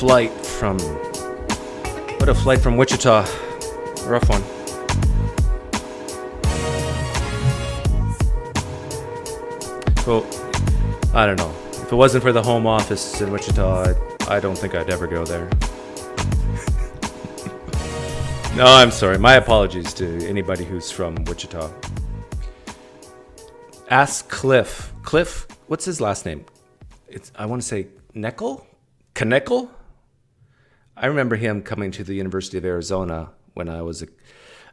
flight from Wichita. Rough one. So, I don't know. If it wasn't for the home office in Wichita, I don't think I'd ever go there. No, I'm sorry. My apologies to anybody who's from Wichita. Ask Cliffe. Cliffe, what's his last name? I want to say Neckel? Kneckel? I remember him coming to the University of Arizona when I was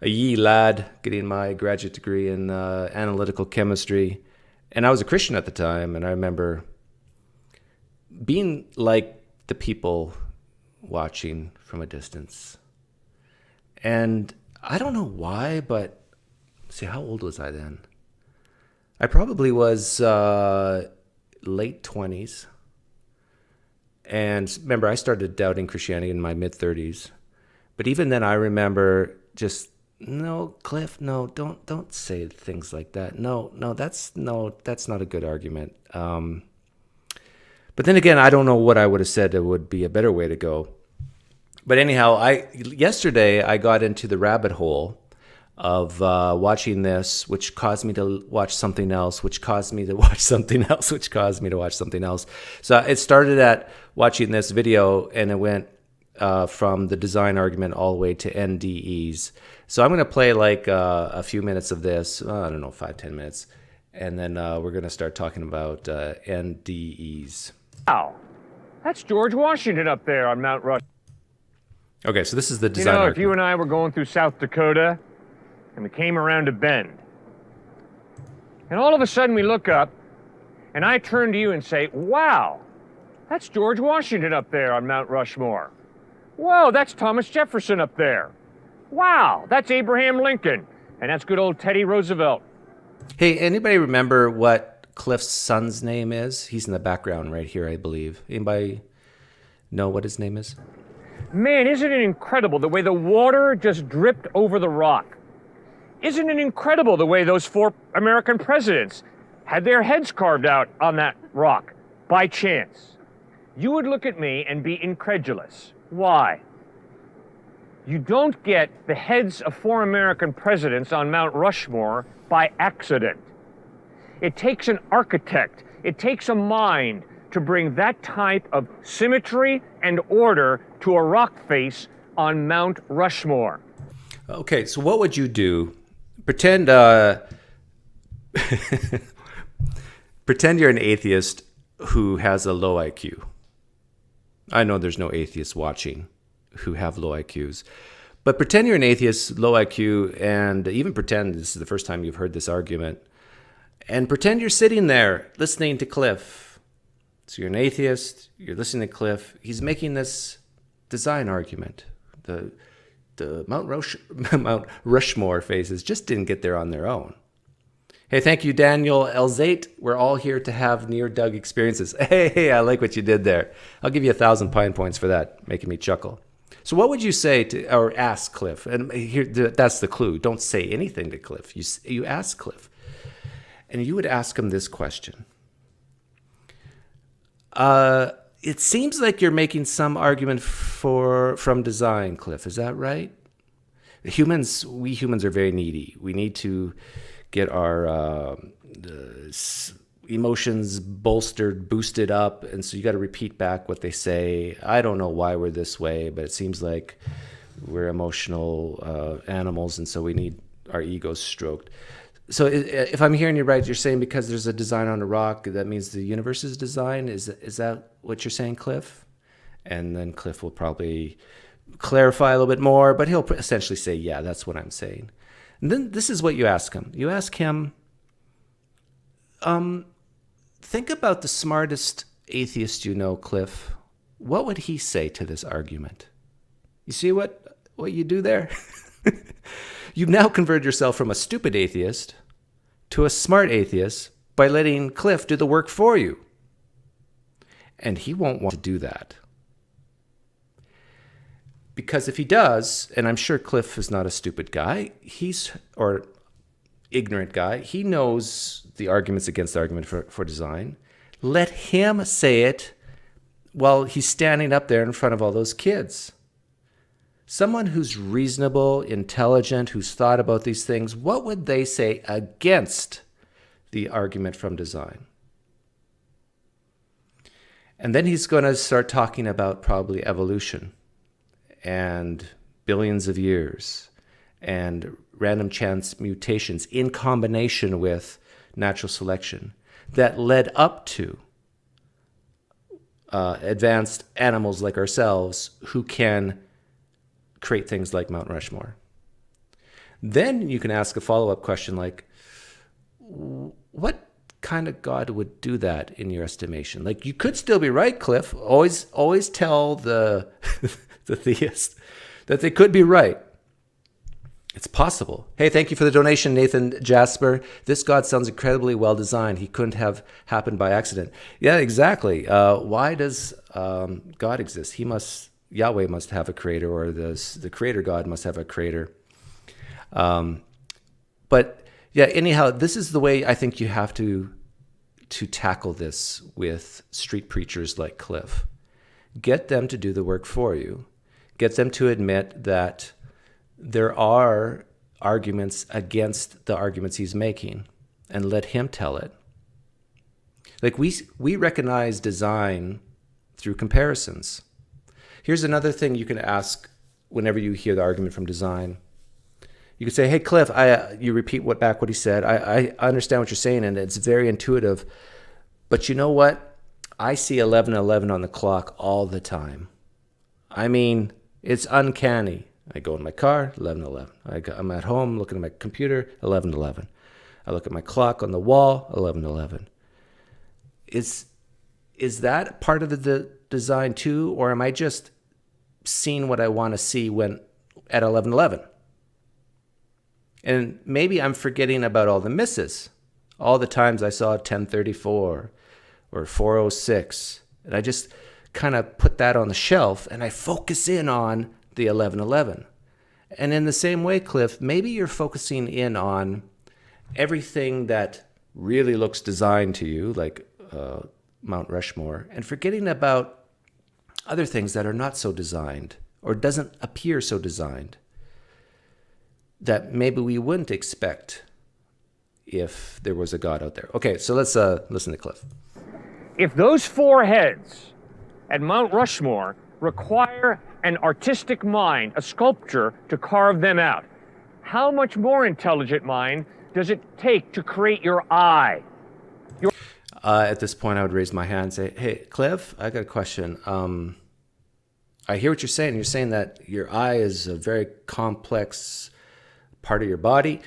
a yee lad getting my graduate degree in analytical chemistry. And I was a Christian at the time, and I remember being like the people watching from a distance. And I don't know why, but see, how old was I then? I probably was late 20s. And remember, I started doubting Christianity in my mid-30s. But even then, I remember just, no, Cliffe, no, don't say things like that. No, that's not a good argument. But then again, I don't know what I would have said that would be a better way to go. But anyhow, yesterday I got into the rabbit hole of watching this, which caused me to watch something else, which caused me to watch something else, which caused me to watch something else. So it started at watching this video, and it went from the design argument all the way to NDEs. So I'm going to play like a few minutes of this, I don't know, 5-10 minutes, and then we're going to start talking about NDEs. Wow, that's George Washington up there on Mount Rushmore. Okay, so this is the design argument. If you and I were going through South Dakota, and we came around a bend, and all of a sudden we look up, and I turn to you and say, wow, that's George Washington up there on Mount Rushmore. Whoa, that's Thomas Jefferson up there. Wow, that's Abraham Lincoln. And that's good old Teddy Roosevelt. Hey, anybody remember what Cliffe's son's name is? He's in the background right here, I believe. Anybody know what his name is? Man, isn't it incredible the way the water just dripped over the rock? Isn't it incredible the way those 4 American presidents had their heads carved out on that rock by chance? You would look at me and be incredulous. Why? You don't get the heads of 4 American presidents on Mount Rushmore by accident. It takes an architect, it takes a mind to bring that type of symmetry and order to a rock face on Mount Rushmore. Okay, so what would you do? Pretend pretend you're an atheist who has a low IQ. I know there's no atheists watching who have low IQs. But pretend you're an atheist, low IQ, and even pretend this is the first time you've heard this argument. And pretend you're sitting there listening to Cliffe. So you're an atheist, you're listening to Cliffe. He's making this design argument. The Mount Rushmore phases just didn't get there on their own. Hey, thank you, Daniel Elzate. We're all here to have near-Doug experiences. Hey, I like what you did there. I'll give you 1,000 Pine points for that, making me chuckle. So what would you say to, or ask Cliffe? And here, that's the clue. Don't say anything to Cliffe. You ask Cliffe. And you would ask him this question. It seems like you're making some argument from design, Cliffe. Is that right? We humans are very needy. We need to get our emotions boosted up, and so you got to repeat back what they say. I don't know why we're this way, but it seems like we're emotional animals, and so we need our egos stroked. So if I'm hearing you right, you're saying because there's a design on a rock, that means the universe is designed? Is that what you're saying, Cliffe? And then Cliffe will probably clarify a little bit more, but he'll essentially say, yeah, that's what I'm saying. And then this is what you ask him. You ask him, think about the smartest atheist you know, Cliffe. What would he say to this argument? You see what you do there? You've now converted yourself from a stupid atheist to a smart atheist by letting Cliffe do the work for you. And he won't want to do that. Because if he does, and I'm sure Cliffe is not a stupid guy, or ignorant guy, he knows the arguments against the argument for design. Let him say it while he's standing up there in front of all those kids. Someone who's reasonable, intelligent, who's thought about these things, what would they say against the argument from design? And then he's going to start talking about probably evolution and billions of years and random chance mutations in combination with natural selection that led up to advanced animals like ourselves who can create things like Mount Rushmore. Then you can ask a follow-up question like, what kind of God would do that in your estimation? Like, you could still be right, Cliffe. Always tell the the theist that they could be right. It's possible. Hey, thank you for the donation, Nathan Jasper. This God sounds incredibly well designed. He couldn't have happened by accident. Yeah, exactly. Why does God exist? Yahweh must have a creator, or the creator God must have a creator. But yeah, anyhow, this is the way I think you have to tackle this with street preachers like Cliffe. Get them to do the work for you. Get them to admit that there are arguments against the arguments he's making, and let him tell it. Like, we recognize design through comparisons. Here's another thing you can ask whenever you hear the argument from design. You could say, hey, Cliffe, you repeat what he said. I understand what you're saying, and it's very intuitive. But you know what? I see 11:11 on the clock all the time. I mean, it's uncanny. I go in my car, 11:11. I'm at home looking at my computer, 11:11. I look at my clock on the wall, 11:11. Is that part of the design too, or am I just seeing what I want to see when at 11:11? And maybe I'm forgetting about all the misses, all the times I saw 10:34 or 4:06, and I just kind of put that on the shelf and I focus in on the 11:11. And in the same way, Cliffe, maybe you're focusing in on everything that really looks designed to you, like Mount Rushmore, and forgetting about other things that are not so designed or doesn't appear so designed that maybe we wouldn't expect if there was a God out there. Okay, so let's listen to Cliffe. If those four heads at Mount Rushmore require an artistic mind, a sculpture, to carve them out, how much more intelligent mind does it take to create your eye? At this point, I would raise my hand and say, hey, Cliffe, I got a question. I hear what you're saying. You're saying that your eye is a very complex part of your body.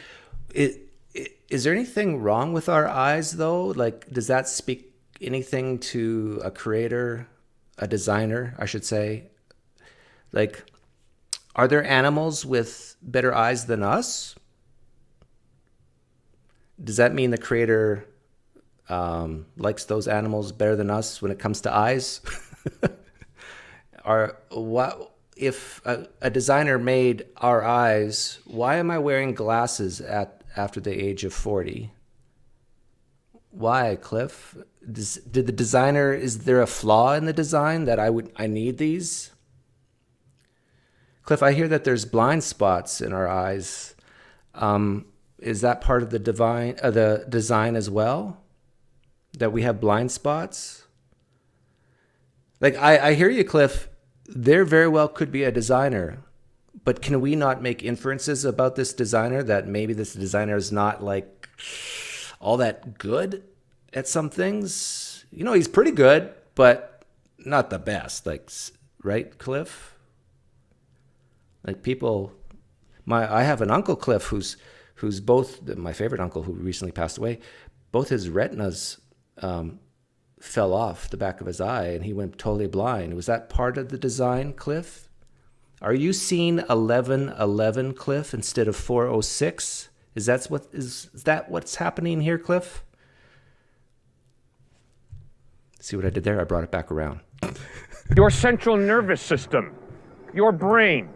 Is there anything wrong with our eyes, though? Like, does that speak anything to a creator, a designer, I should say? Like, are there animals with better eyes than us? Does that mean the creator likes those animals better than us when it comes to eyes? If a designer made our eyes, why am I wearing glasses after the age of 40? Why, Cliffe? Did the designer, is there a flaw in the design that I need these? Cliffe, I hear that there's blind spots in our eyes. Is that part of the design as well? That we have blind spots? Like, I hear you, Cliffe. There very well could be a designer, but can we not make inferences about this designer that maybe this designer is not like all that good at some things? You know, he's pretty good, but not the best. Like, right, Cliffe? Like, people, I have an uncle, Cliffe, who's both, my favorite uncle who recently passed away, both his retinas fell off the back of his eye and he went totally blind. Was that part of the design, Cliffe? Are you seeing 11:11, Cliffe, instead of 4:06? Is that what's happening here, Cliffe? See what I did there? I brought it back around. Your central nervous system, your brain.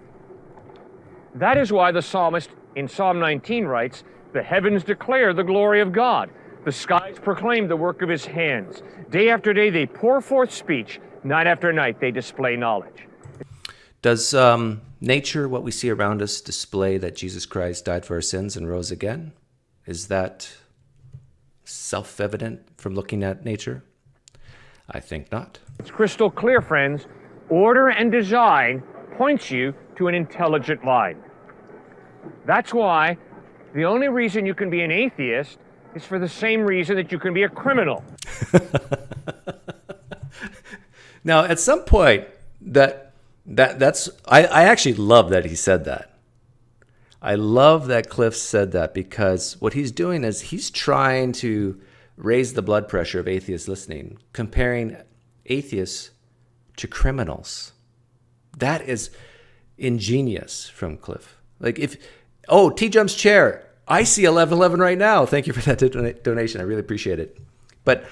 That is why the psalmist in Psalm 19 writes, "The heavens declare the glory of God. The skies proclaim the work of his hands. Day after day they pour forth speech. Night after night, they display knowledge. Does nature, what we see around us, display that Jesus Christ died for our sins and rose again? Is that self-evident from looking at nature? I think not. It's crystal clear, friends. Order and design points you to an intelligent mind. That's why the only reason you can be an atheist is for the same reason that you can be a criminal. Now, at some point, I actually love that he said that. I love that Cliffe said that, because what he's doing is he's trying to raise the blood pressure of atheists listening, comparing atheists to criminals. That is ingenious from Cliffe. Like T-Jump's chair. I see 1111 right now. Thank you for that donation. I really appreciate it. But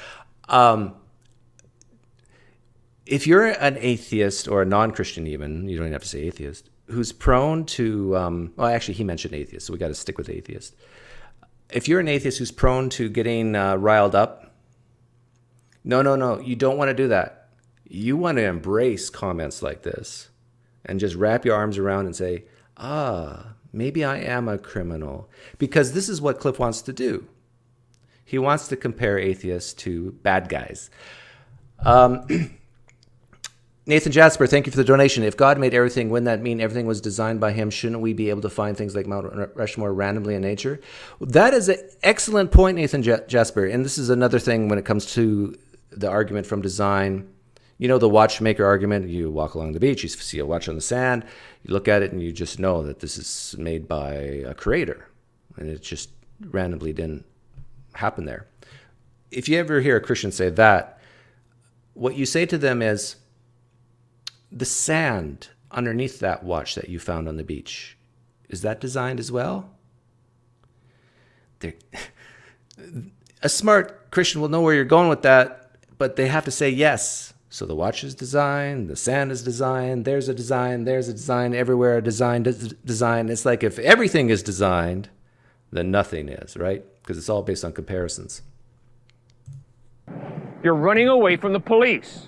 if you're an atheist or a non-Christian even, you don't even have to say atheist, who's prone to, actually he mentioned atheist, so we got to stick with atheist. If you're an atheist who's prone to getting riled up, no, you don't want to do that. You want to embrace comments like this and just wrap your arms around and say, maybe I am a criminal. Because this is what Cliffe wants to do. He wants to compare atheists to bad guys. Nathan Jasper, thank you for the donation. If God made everything, wouldn't that mean everything was designed by him? Shouldn't we be able to find things like Mount Rushmore randomly in nature? That is an excellent point, Nathan Jasper. And this is another thing when it comes to the argument from design. You know, the watchmaker argument. You walk along the beach, you see a watch on the sand, you look at it and you just know that this is made by a creator. And it just randomly didn't happen there. If you ever hear a Christian say that, what you say to them is, the sand underneath that watch that you found on the beach, is that designed as well? A smart Christian will know where you're going with that, but they have to say yes. So the watch is designed, the sand is designed, there's a design, everywhere a design. It's like if everything is designed, then nothing is, right? Because it's all based on comparisons. You're running away from the police.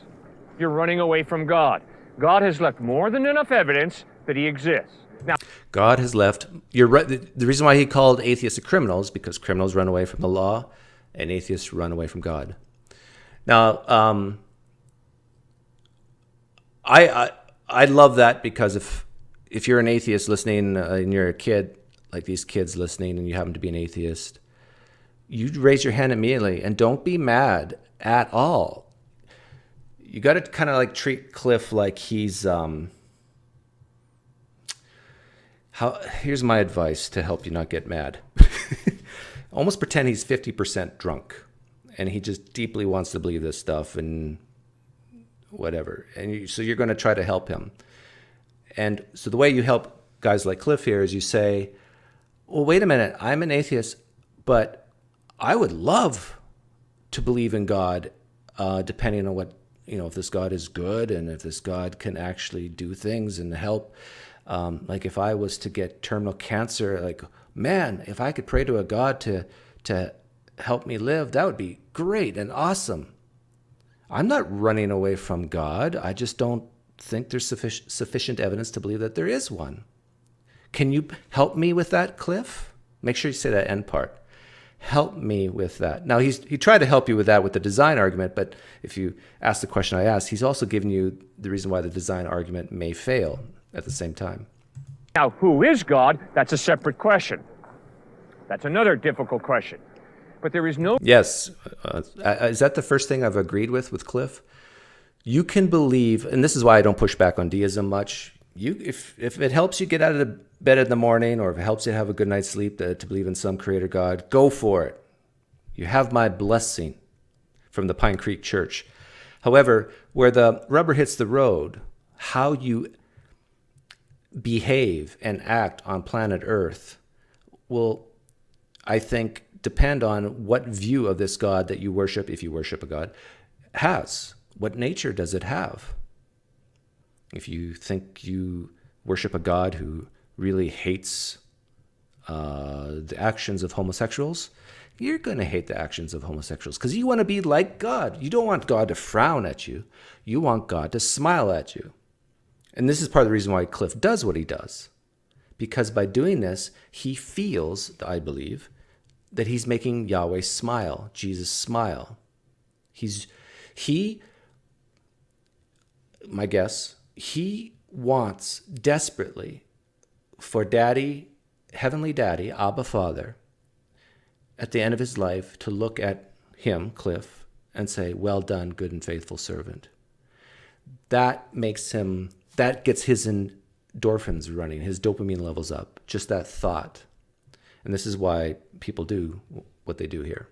You're running away from God. God has left more than enough evidence that he exists. Now, God has left. You're right. The reason why he called atheists criminals, because criminals run away from the law, and atheists run away from God. Now, I love that, because if you're an atheist listening and you're a kid like these kids listening, and you happen to be an atheist, you raise your hand immediately and don't be mad at all. You got to kind of like treat Cliffe like he's here's my advice to help you not get mad. Almost pretend he's 50% drunk and he just deeply wants to believe this stuff and whatever. And so you're going to try to help him. And so the way you help guys like Cliffe here is you say, well, wait a minute, I'm an atheist, but I would love to believe in God, depending on what, if this God is good and if this God can actually do things and help. Like if I was to get terminal cancer, like, man, if I could pray to a God to help me live, that would be great and awesome. I'm not running away from God. I just don't think there's sufficient evidence to believe that there is one. Can you help me with that, Cliffe? Make sure you say that end part. Help me with that. Now, he tried to help you with that with the design argument, but if you ask the question I asked, he's also giving you the reason why the design argument may fail at the same time. Now, who is God? That's a separate question. That's another difficult question. But there is no... Yes. Is that the first thing I've agreed with Cliffe? You can believe, and this is why I don't push back on deism much. If it helps you get out of the bed in the morning, or if it helps you have a good night's sleep to believe in some creator God, go for it. You have my blessing from the PineCreek Church. However, where the rubber hits the road, how you behave and act on planet Earth will, I think, depend on what view of this God that you worship, if you worship a God, has. What nature does it have? If you think you worship a God who really hates the actions of homosexuals, you're going to hate the actions of homosexuals because you want to be like God. You don't want God to frown at you. You want God to smile at you. And this is part of the reason why Cliffe does what he does. Because by doing this, he feels, I believe, that he's making Yahweh smile, Jesus smile. My guess, he wants desperately for Daddy, Heavenly Daddy, Abba Father, at the end of his life to look at him, Cliffe, and say, well done, good and faithful servant. That gets his endorphins running, his dopamine levels up, just that thought. And this is why people do what they do here.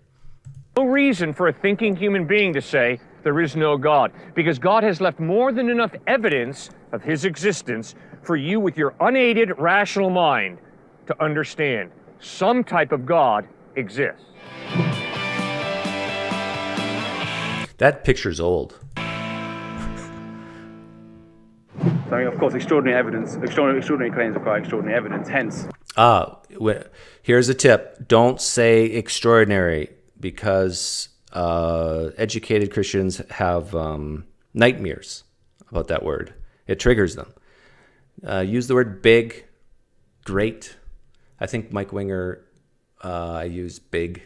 No reason for a thinking human being to say there is no God, because God has left more than enough evidence of his existence for you with your unaided rational mind to understand some type of God exists. That picture's old. So, of course, extraordinary claims require extraordinary evidence, hence... Here's a tip. Don't say extraordinary because educated Christians have nightmares about that word. It triggers them. Use the word big, great. I think Mike Winger, I use big.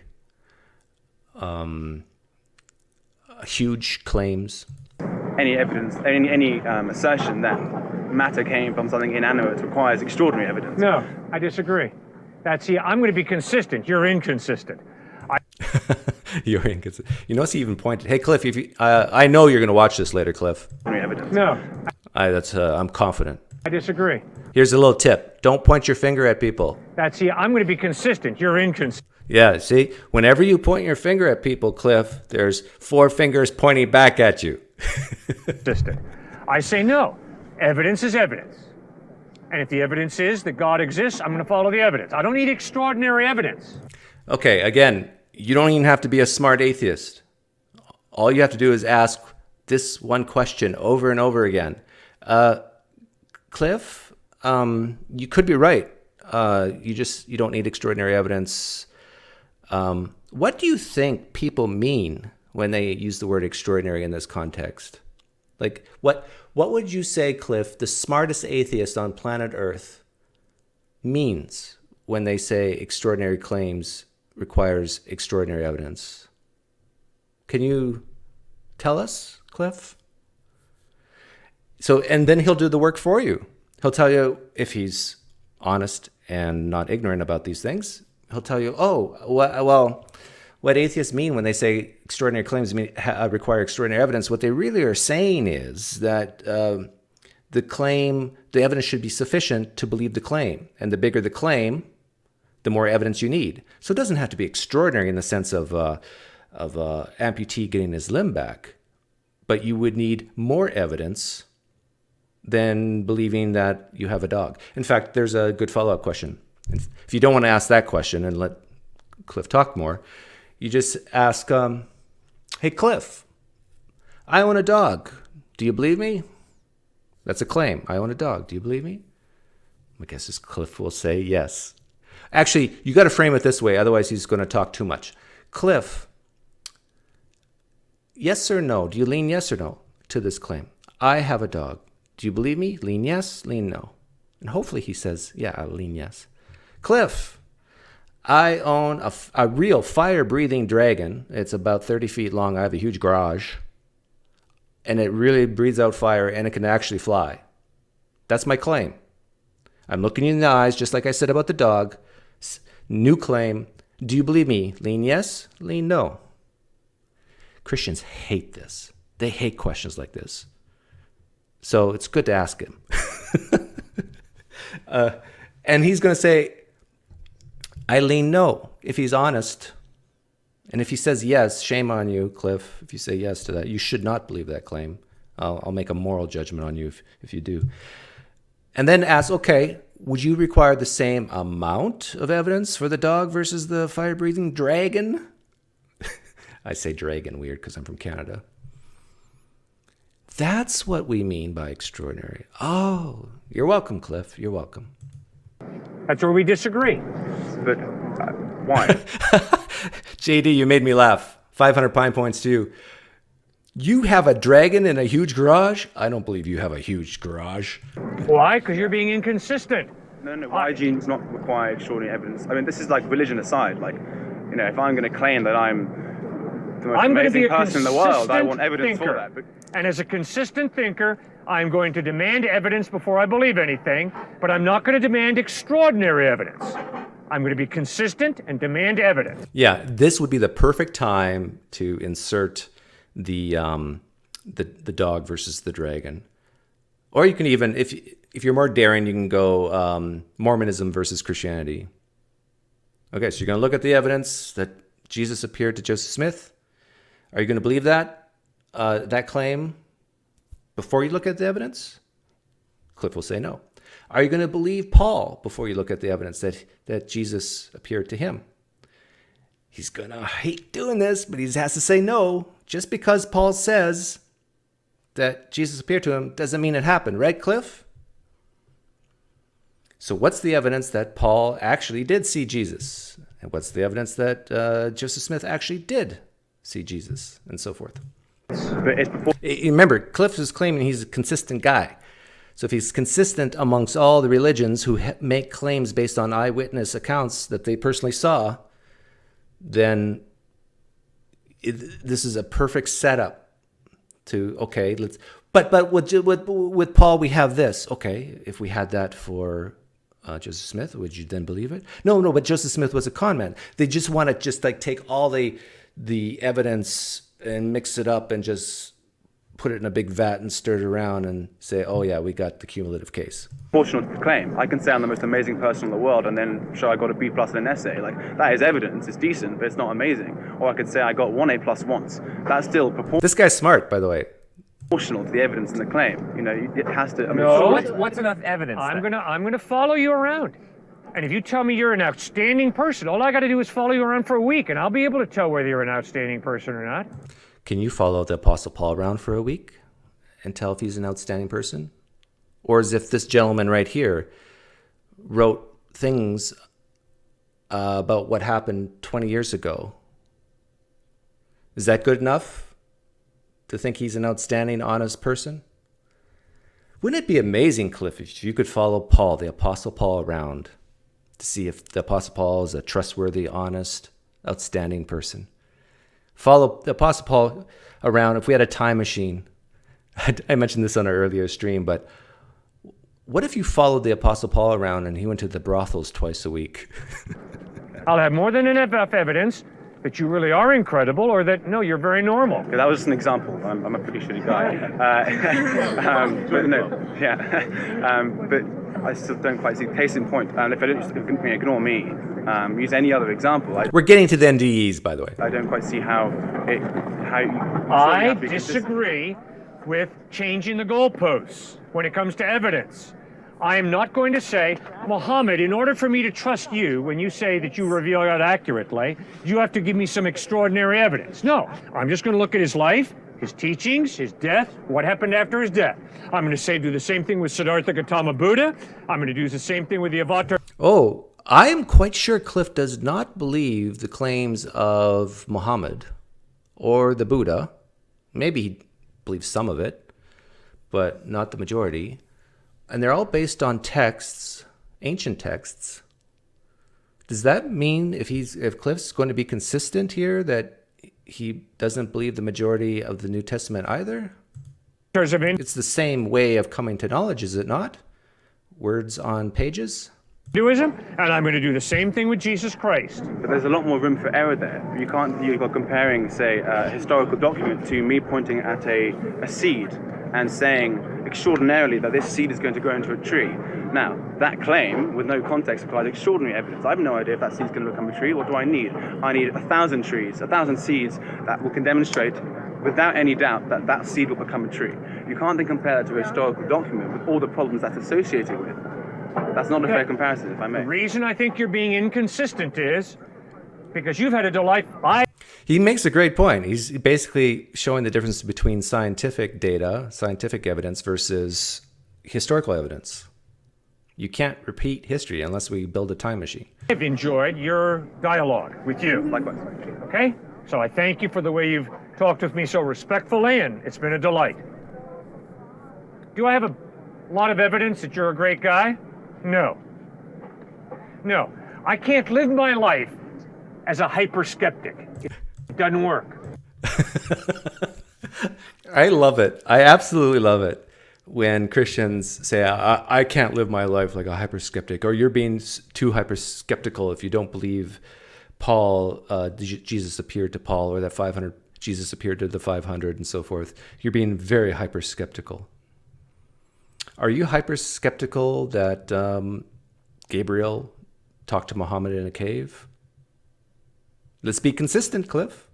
Huge claims. Any evidence, any assertion that matter came from something inanimate requires extraordinary evidence. No, I disagree. I'm going to be consistent. You're inconsistent. You're inconsistent. You notice he even pointed. Hey, Cliff, I know you're going to watch this later, Cliff. Evidence. No. I'm confident. I disagree. Here's a little tip. Don't point your finger at people. I'm going to be consistent. You're inconsistent. Yeah, see? Whenever you point your finger at people, Cliff, there's 4 fingers pointing back at you. Consistent. I say no. Evidence is evidence. And if the evidence is that God exists, I'm going to follow the evidence. I don't need extraordinary evidence. Okay, again, you don't even have to be a smart atheist. All you have to do is ask this one question over and over again. Cliff, you could be right. You don't need extraordinary evidence. What do you think people mean when they use the word extraordinary in this context? Like, what would you say, Cliff, the smartest atheist on planet Earth means when they say extraordinary claims requires extraordinary evidence? Can you tell us, Cliff? So, and then he'll do the work for you. He'll tell you, if he's honest and not ignorant about these things, he'll tell you, what atheists mean when they say extraordinary claims require extraordinary evidence, what they really are saying is that the evidence should be sufficient to believe the claim. And the bigger the claim, the more evidence you need. So it doesn't have to be extraordinary in the sense of amputee getting his limb back, but you would need more evidence than believing that you have a dog. In fact, there's a good follow-up question. If you don't want to ask that question and let Cliff talk more, you just ask, hey, Cliff, I own a dog. Do you believe me? That's a claim. I own a dog. Do you believe me? My guess is Cliff will say yes. Actually, you got to frame it this way. Otherwise, he's going to talk too much. Cliff, yes or no? Do you lean yes or no to this claim? I have a dog. Do you believe me? Lean yes, lean no. And hopefully he says, yeah, I'll lean yes. Cliff, I own a real fire-breathing dragon. It's about 30 feet long. I have a huge garage. And it really breathes out fire, and it can actually fly. That's my claim. I'm looking you in the eyes, just like I said about the dog. New claim. Do you believe me? Lean yes, lean no. Christians hate this. They hate questions like this. So it's good to ask him. And he's going to say, I lean no, if he's honest. And if he says yes, shame on you, Cliff. If you say yes to that, you should not believe that claim. I'll make a moral judgment on you if you do. And then ask, okay, would you require the same amount of evidence for the dog versus the fire-breathing dragon? I say dragon weird because I'm from Canada. That's what we mean by extraordinary. Oh, you're welcome, Cliff. You're welcome. That's where we disagree. But why? JD, you made me laugh. 500 Pine Points to you. You have a dragon in a huge garage? I don't believe you have a huge garage. Why? Because you're being inconsistent. No, hygiene does not require extraordinary evidence. I mean, this is like religion aside. Like, you know, if I'm going to claim that I'm the most amazing person in the world, I want evidence for that. But... And as a consistent thinker, I'm going to demand evidence before I believe anything, but I'm not going to demand extraordinary evidence. I'm going to be consistent and demand evidence. Yeah, this would be the perfect time to insert the dog versus the dragon. Or you can even, if you're more daring, you can go Mormonism versus Christianity. Okay, so you're going to look at the evidence that Jesus appeared to Joseph Smith. Are you going to believe that claim before you look at the evidence? Cliffe will say no. Are you going to believe Paul before you look at the evidence that Jesus appeared to him? He's going to hate doing this, but he has to say no. Just because Paul says that Jesus appeared to him doesn't mean it happened, right, Cliffe? So what's the evidence that Paul actually did see Jesus? And what's the evidence that Joseph Smith actually did see Jesus, and so forth? But it's before... Remember, Cliffe is claiming he's a consistent guy. So if he's consistent amongst all the religions who make claims based on eyewitness accounts that they personally saw, then this is a perfect setup to, okay, let's... But with Paul, we have this. Okay, if we had that for Joseph Smith, would you then believe it? No, but Joseph Smith was a con man. They just want to just like take all the evidence and mix it up and just put it in a big vat and stir it around and say, oh yeah, we got the cumulative case. Proportional claim. I can say I'm the most amazing person in the world and then show I got a B+ in an essay. Like, that is evidence. It's decent, but it's not amazing. Or I could say I got 1 A+ once. That's still This guy's smart, by the way. Proportional to the evidence in the claim. You know, it has to... I mean, No. What's enough evidence? I'm gonna follow you around. And if you tell me you're an outstanding person, all I got to do is follow you around for a week, and I'll be able to tell whether you're an outstanding person or not. Can you follow the Apostle Paul around for a week and tell if he's an outstanding person? Or as if this gentleman right here wrote things about what happened 20 years ago. Is that good enough to think he's an outstanding, honest person? Wouldn't it be amazing, Cliffe, if you could follow Paul, the Apostle Paul, around to see if the Apostle Paul is a trustworthy, honest, outstanding person? Follow the Apostle Paul around if we had a time machine. I mentioned this on our earlier stream, but what if you followed the Apostle Paul around and he went to the brothels twice a week? I'll have more than enough evidence that you really are incredible, or that, no, you're very normal. that was just an example. I'm a pretty shitty guy. But no, yeah. But I still don't quite see. Case in point, and if I don't ignore me, use any other example. We're getting to the NDEs, by the way. I don't quite see how I disagree with changing the goalposts when it comes to evidence. I am not going to say, Muhammad, in order for me to trust you, when you say that you reveal God accurately, you have to give me some extraordinary evidence. No, I'm just going to look at his life, his teachings, his death, what happened after his death. I'm going to do the same thing with Siddhartha Gautama Buddha. I'm going to do the same thing with the Avatar. Oh, I am quite sure Cliffe does not believe the claims of Muhammad or the Buddha. Maybe he believes some of it, but not the majority. And they're all based on texts, ancient texts. Does that mean if Cliffe's going to be consistent here that he doesn't believe the majority of the New Testament either? It's the same way of coming to knowledge, is it not? Words on pages? Hinduism, and I'm going to do the same thing with Jesus Christ. But there's a lot more room for error there. You're comparing, say, a historical document to me pointing at a seed and saying extraordinarily that this seed is going to grow into a tree. Now, that claim, with no context, requires extraordinary evidence. I have no idea if that seed is going to become a tree. What do I need? I need 1,000 trees, 1,000 seeds that can demonstrate without any doubt that that seed will become a tree. You can't then compare that to a historical document with all the problems that's associated with. That's not a fair comparison, if I may. The reason I think you're being inconsistent is because you've had a delightful... He makes a great point. He's basically showing the difference between scientific data, scientific evidence versus historical evidence. You can't repeat history unless we build a time machine. I've enjoyed your dialogue with you. Likewise. Okay? So I thank you for the way you've talked with me so respectfully, and it's been a delight. Do I have a lot of evidence that you're a great guy? No. No. I can't live my life as a hyper-skeptic. It doesn't work. I love it. I absolutely love it when Christians say, I can't live my life like a hyper-skeptic, or you're being too hyper-skeptical if you don't believe Paul, Jesus appeared to Paul, or that 500, Jesus appeared to the 500 and so forth. You're being very hyper-skeptical. Are you hyper-skeptical that Gabriel talked to Muhammad in a cave? Let's be consistent, Cliffe.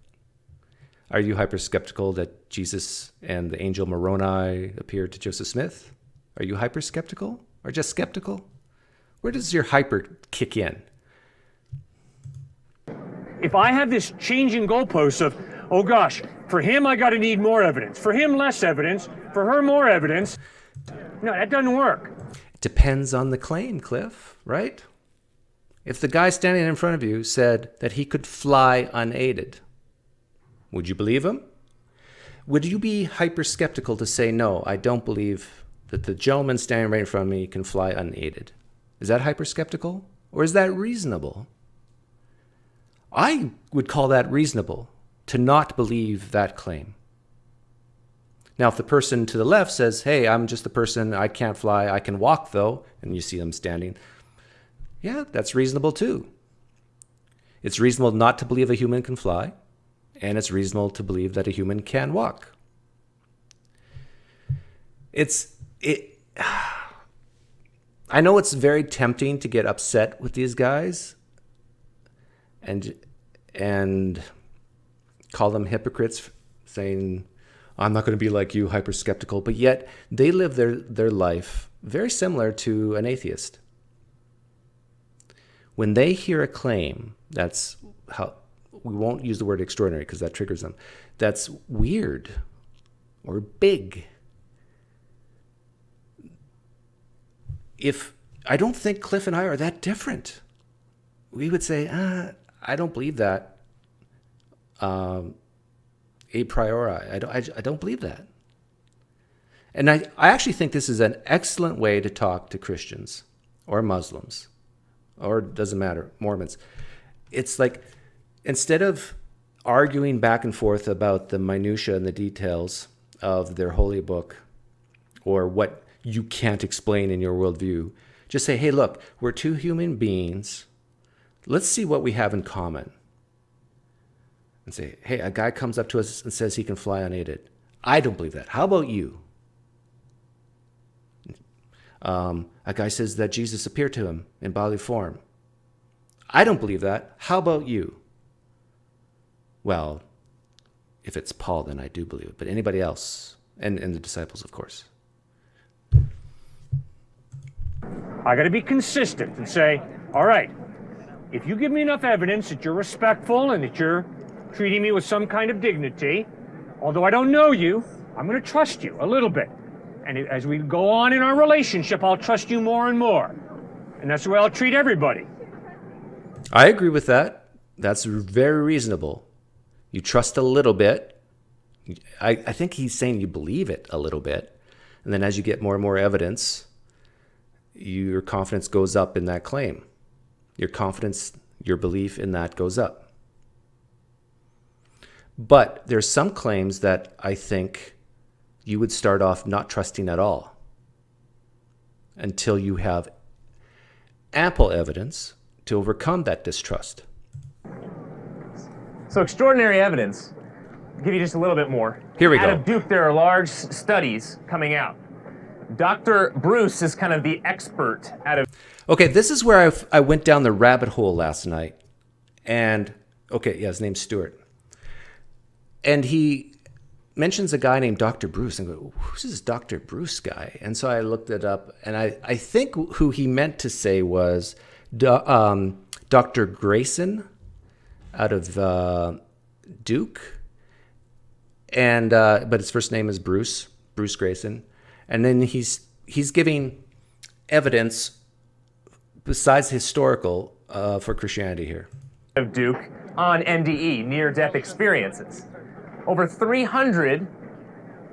Are you hyper-skeptical that Jesus and the angel Moroni appeared to Joseph Smith? Are you hyper-skeptical or just skeptical? Where does your hyper kick in? If I have this changing goalposts of, oh gosh, for him I got to need more evidence, for him less evidence, for her more evidence, no, that doesn't work. It depends on the claim, Cliffe, right? If the guy standing in front of you said that he could fly unaided, would you believe him? Would you be hyper-skeptical to say, no, I don't believe that the gentleman standing right in front of me can fly unaided? Is that hyper-skeptical? Or is that reasonable? I would call that reasonable, to not believe that claim. Now, if the person to the left says, hey, I'm just a person, I can't fly, I can walk though, and you see them standing, yeah, that's reasonable too. It's reasonable not to believe a human can fly, and it's reasonable to believe that a human can walk. I know it's very tempting to get upset with these guys and call them hypocrites, saying, I'm not going to be like you, hyper-skeptical, but yet they live their life very similar to an atheist. When they hear a claim, that's how, we won't use the word extraordinary because that triggers them, that's weird or big. I don't think Cliffe and I are that different. We would say, I don't believe that. A priori, I don't believe that. And I actually think this is an excellent way to talk to Christians or Muslims, or it doesn't matter, Mormons. It's like, instead of arguing back and forth about the minutia and the details of their holy book or what you can't explain in your worldview, just say, hey, look, we're two human beings. Let's see what we have in common. And say, hey, a guy comes up to us and says he can fly unaided. I don't believe that. How about you? A guy says that Jesus appeared to him in bodily form. I don't believe that. How about you? Well, if it's Paul, then I do believe it. But anybody else, and the disciples, of course. I got to be consistent and say, all right, if you give me enough evidence that you're respectful and that you're treating me with some kind of dignity, although I don't know you, I'm going to trust you a little bit. And as we go on in our relationship, I'll trust you more and more. And that's the way I'll treat everybody. I agree with that. That's very reasonable. You trust a little bit. I think he's saying you believe it a little bit. And then as you get more and more evidence, your confidence goes up in that claim. Your confidence, your belief in that goes up. But there's some claims that I think you would start off not trusting at all until you have ample evidence to overcome that distrust. So extraordinary evidence. I'll give you just a little bit more. Here we go. Out of Duke, there are large studies coming out. Dr. Bruce is kind of the expert out of... Okay, this is where I went down the rabbit hole last night. And, okay, yeah, his name's Stuart. And he mentions a guy named Dr. Bruce. And I go, who's this Dr. Bruce guy? And so I looked it up. And I think who he meant to say was Dr. Greyson out of Duke. And but his first name is Bruce Greyson. And then he's giving evidence besides historical for Christianity here? Of Duke on NDE, near-death experiences. Over 300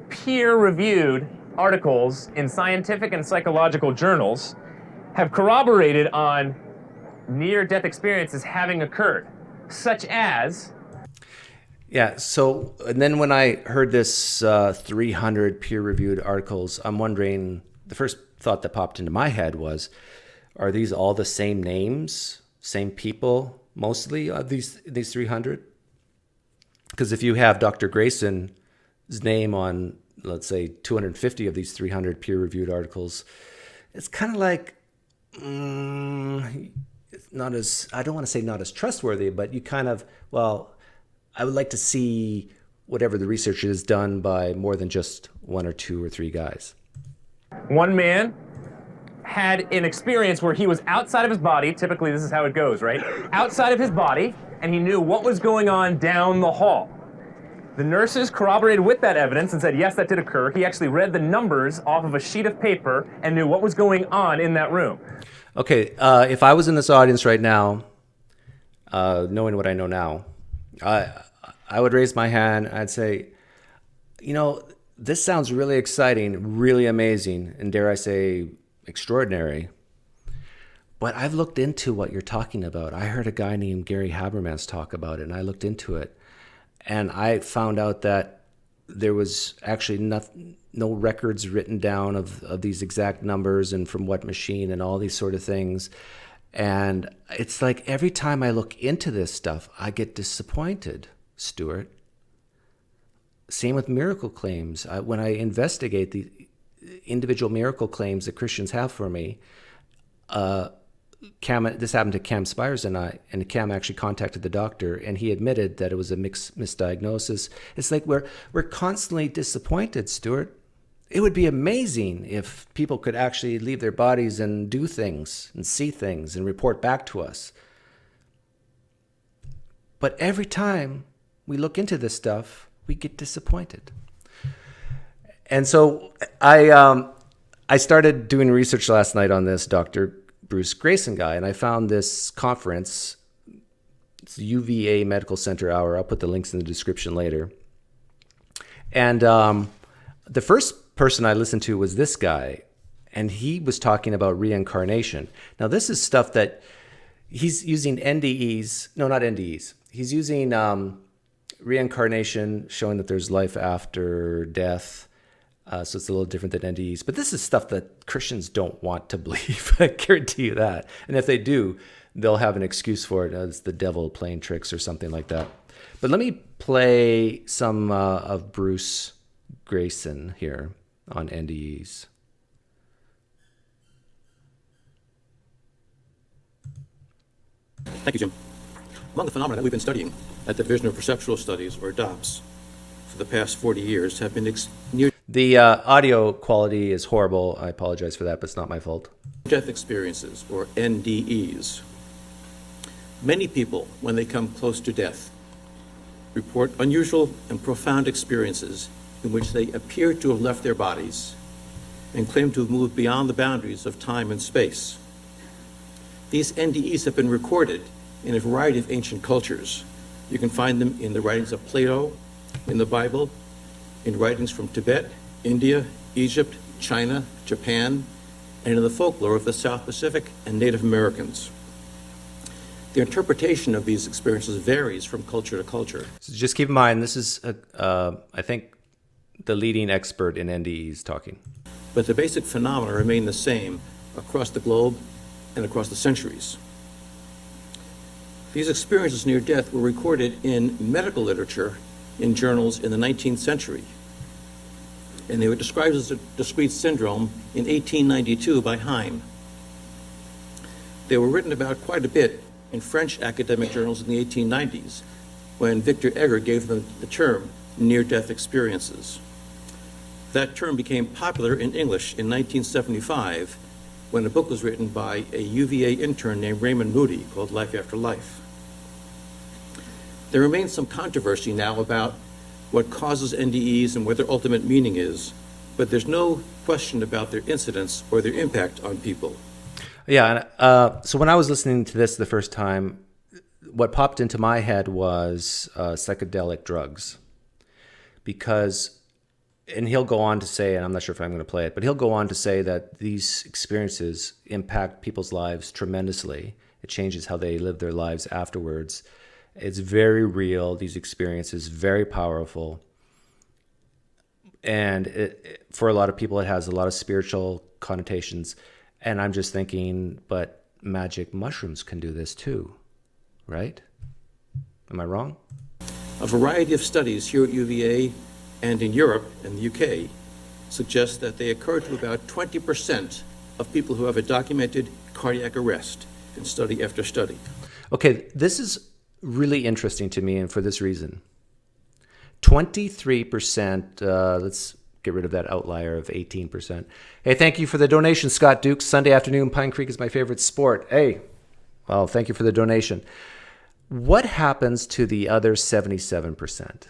peer-reviewed articles in scientific and psychological journals have corroborated on near-death experiences having occurred, such as... Yeah, so, and then when I heard this 300 peer-reviewed articles, I'm wondering, the first thought that popped into my head was, are these all the same names, same people, mostly, of these 300? Because if you have Dr. Greyson's name on, let's say, 250 of these 300 peer-reviewed articles, it's kind of like, it's not as, I don't want to say not as trustworthy, but you kind of, well, I would like to see whatever the research is done by more than just one or two or three guys. One man had an experience where he was outside of his body. Typically, this is how it goes, right? Outside of his body, and he knew what was going on down the hall. The nurses corroborated with that evidence and said, yes, that did occur. He actually read the numbers off of a sheet of paper and knew what was going on in that room. Okay, if I was in this audience right now, knowing what I know now, I would raise my hand. I'd say, you know, this sounds really exciting, really amazing, and dare I say, extraordinary. But I've looked into what you're talking about. I heard a guy named Gary Habermas talk about it, and I looked into it. And I found out that there was actually no records written down of these exact numbers and from what machine and all these sort of things. And it's like every time I look into this stuff, I get disappointed, Stuart. Same with miracle claims. When I investigate the individual miracle claims that Christians have for me, this happened to Cam Spires and I, and Cam actually contacted the doctor, and he admitted that it was a misdiagnosis. It's like we're constantly disappointed, Stuart. It would be amazing if people could actually leave their bodies and do things and see things and report back to us. But every time we look into this stuff, we get disappointed. And so I started doing research last night on this Dr. Bruce Greyson guy, and I found this conference. It's the UVA Medical Center Hour. I'll put the links in the description later. And the first person I listened to was this guy, and he was talking about reincarnation. Now, this is stuff that he's using NDEs. No, not NDEs. He's using reincarnation, showing that there's life after death. So it's a little different than NDEs. But this is stuff that Christians don't want to believe. I guarantee you that. And if they do, they'll have an excuse for it as the devil playing tricks or something like that. But let me play some of Bruce Greyson here on NDEs. Thank you, Jim. Among the phenomena that we've been studying at the Division of Perceptual Studies, or DOPS, for the past 40 years have been The audio quality is horrible. I apologize for that, but it's not my fault. Death experiences, or NDEs. Many people, when they come close to death, report unusual and profound experiences in which they appear to have left their bodies and claim to have moved beyond the boundaries of time and space. These NDEs have been recorded in a variety of ancient cultures. You can find them in the writings of Plato, in the Bible, in writings from Tibet, India, Egypt, China, Japan, and in the folklore of the South Pacific and Native Americans. The interpretation of these experiences varies from culture to culture. So just keep in mind, this is, I think, the leading expert in NDEs talking. But the basic phenomena remain the same across the globe and across the centuries. These experiences near death were recorded in medical literature in journals in the 19th century. And they were described as a discrete syndrome in 1892 by Heim. They were written about quite a bit in French academic journals in the 1890s, when Victor Egger gave them the term near-death experiences. That term became popular in English in 1975, when a book was written by a UVA intern named Raymond Moody called Life After Life. There remains some controversy now about what causes NDEs and what their ultimate meaning is, but there's no question about their incidence or their impact on people. Yeah. So when I was listening to this the first time, what popped into my head was psychedelic drugs. Because, and he'll go on to say, and I'm not sure if I'm going to play it, but he'll go on to say that these experiences impact people's lives tremendously. It changes how they live their lives afterwards. It's very real, these experiences, very powerful. And for a lot of people, it has a lot of spiritual connotations. And I'm just thinking, but magic mushrooms can do this too, right? Am I wrong? A variety of studies here at UVA and in Europe and the UK suggest that they occur to about 20% of people who have a documented cardiac arrest in study after study. Okay, this is really interesting to me, and for this reason. 23%, let's get rid of that outlier of 18%. Hey, thank you for the donation, Scott Dukes. Sunday afternoon, PineCreek is my favorite sport. Hey, well, thank you for the donation. What happens to the other 77%?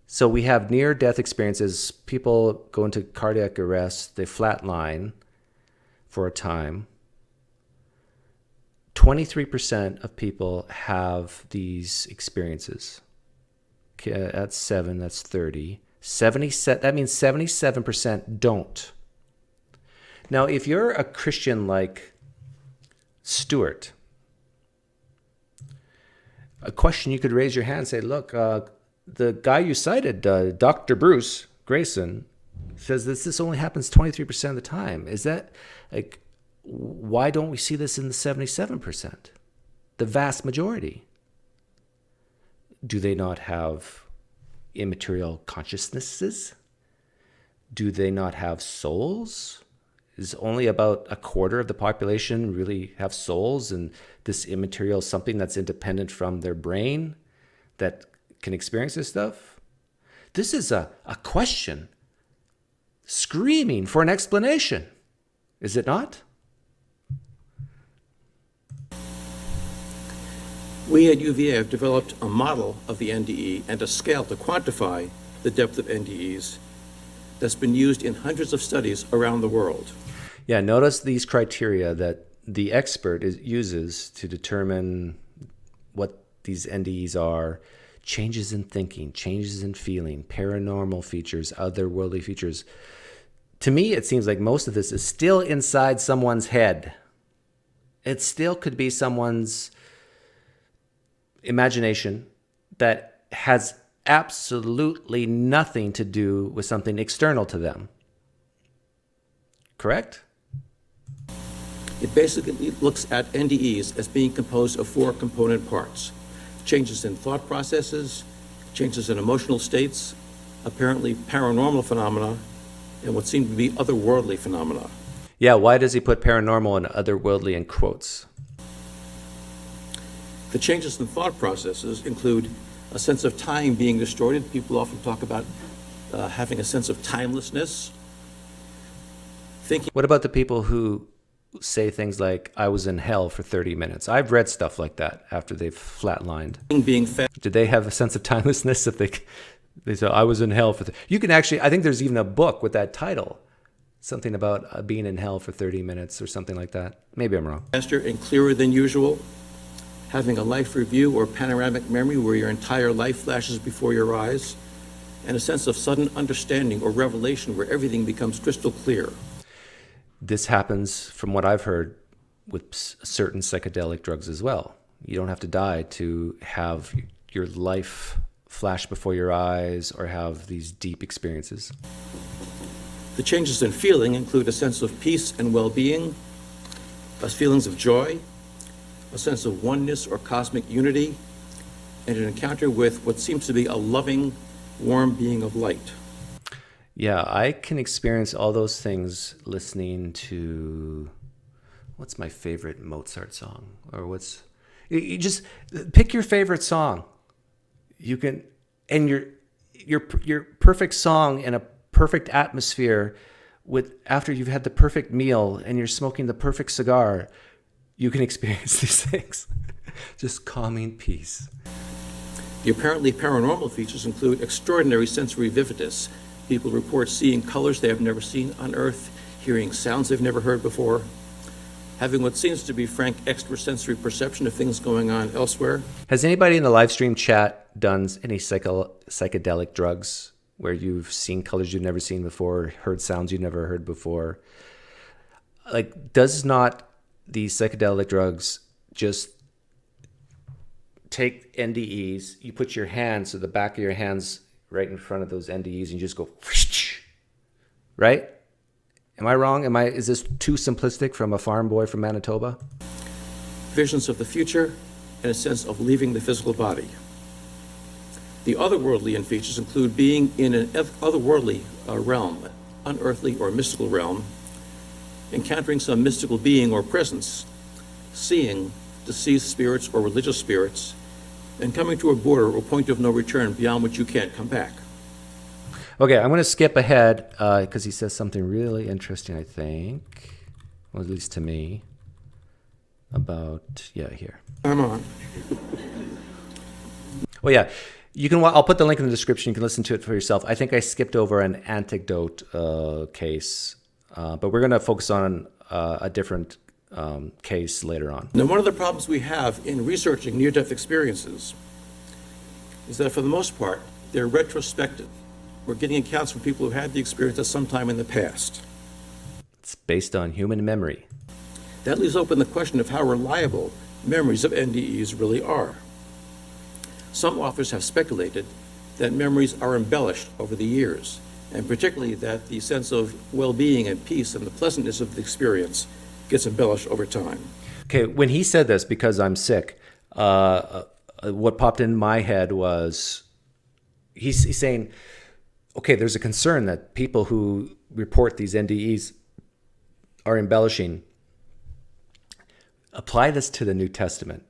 So we have near-death experiences. People go into cardiac arrest. They flatline for a time. 23% of people have these experiences. Okay, that's 7, that's 30. That means 77% don't. Now, if you're a Christian like Stuart, a question you could raise your hand and say, look, the guy you cited, Dr. Bruce Greyson, says this only happens 23% of the time. Is that, like, why don't we see this in the 77%? The vast majority. Do they not have immaterial consciousnesses? Do they not have souls? Is only about a quarter of the population really have souls, and this immaterial something that's independent from their brain that can experience this stuff? This is a question screaming for an explanation, is it not? We at UVA have developed a model of the NDE and a scale to quantify the depth of NDEs that's been used in hundreds of studies around the world. Yeah, notice these criteria that the expert uses to determine what these NDEs are: changes in thinking, changes in feeling, paranormal features, otherworldly features. To me, it seems like most of this is still inside someone's head. It still could be someone's imagination that has absolutely nothing to do with something external to them. Correct? It basically looks at NDEs as being composed of 4 component parts: changes in thought processes, changes in emotional states, apparently paranormal phenomena, and what seem to be otherworldly phenomena. Yeah, why does he put paranormal and otherworldly in quotes? The changes in thought processes include a sense of time being distorted. People often talk about having a sense of timelessness. What about the people who say things like, I was in hell for 30 minutes? I've read stuff like that after they've flatlined. Did they have a sense of timelessness if they say, I was in hell for... You can actually, I think there's even a book with that title. Something about being in hell for 30 minutes or something like that. Maybe I'm wrong. Faster and clearer than usual. Having a life review or panoramic memory where your entire life flashes before your eyes. And a sense of sudden understanding or revelation where everything becomes crystal clear. This happens, from what I've heard, with certain psychedelic drugs as well. You don't have to die to have your life flash before your eyes or have these deep experiences. The changes in feeling include a sense of peace and well-being, feelings of joy, a sense of oneness or cosmic unity, and an encounter with what seems to be a loving, warm being of light. Yeah, I can experience all those things listening to, what's my favorite Mozart song? Or you just pick your favorite song. You can, and your perfect song in a perfect atmosphere after you've had the perfect meal and you're smoking the perfect cigar, you can experience these things. Just calming peace. The apparently paranormal features include extraordinary sensory vividness. People report seeing colors they have never seen on Earth, hearing sounds they've never heard before. having what seems to be frank extrasensory perception of things going on elsewhere. Has anybody in the live stream chat done any psychedelic drugs where you've seen colors you've never seen before, heard sounds you've never heard before? Like, does not these psychedelic drugs just take NDEs, you put your hands, so the back of your hands right in front of those NDEs, and you just go, right? Am I wrong? Is this too simplistic from a farm boy from Manitoba? Visions of the future and a sense of leaving the physical body. The otherworldly features include being in an otherworldly realm, unearthly or mystical realm, encountering some mystical being or presence, seeing deceased spirits or religious spirits, and coming to a border or point of no return beyond which you can't come back. Okay, I'm going to skip ahead because he says something really interesting, I think, well, at least to me, about, here. I'm on. Well, yeah, you can. I'll put the link in the description. You can listen to it for yourself. I think I skipped over an anecdote case, but we're going to focus on a different case later on. Now, one of the problems we have in researching near-death experiences is that for the most part, they're retrospective. We're getting accounts from people who had the experience at some time in the past. It's based on human memory. That leaves open the question of how reliable memories of NDEs really are. Some authors have speculated that memories are embellished over the years, and particularly that the sense of well-being and peace and the pleasantness of the experience gets embellished over time. Okay, when he said this, because I'm sick, what popped in my head was he's saying, okay, there's a concern that people who report these NDEs are embellishing. Apply this to the New Testament.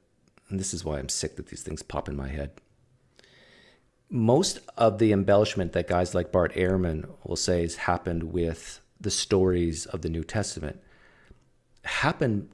And this is why I'm sick that these things pop in my head. Most of the embellishment that guys like Bart Ehrman will say has happened with the stories of the New Testament happened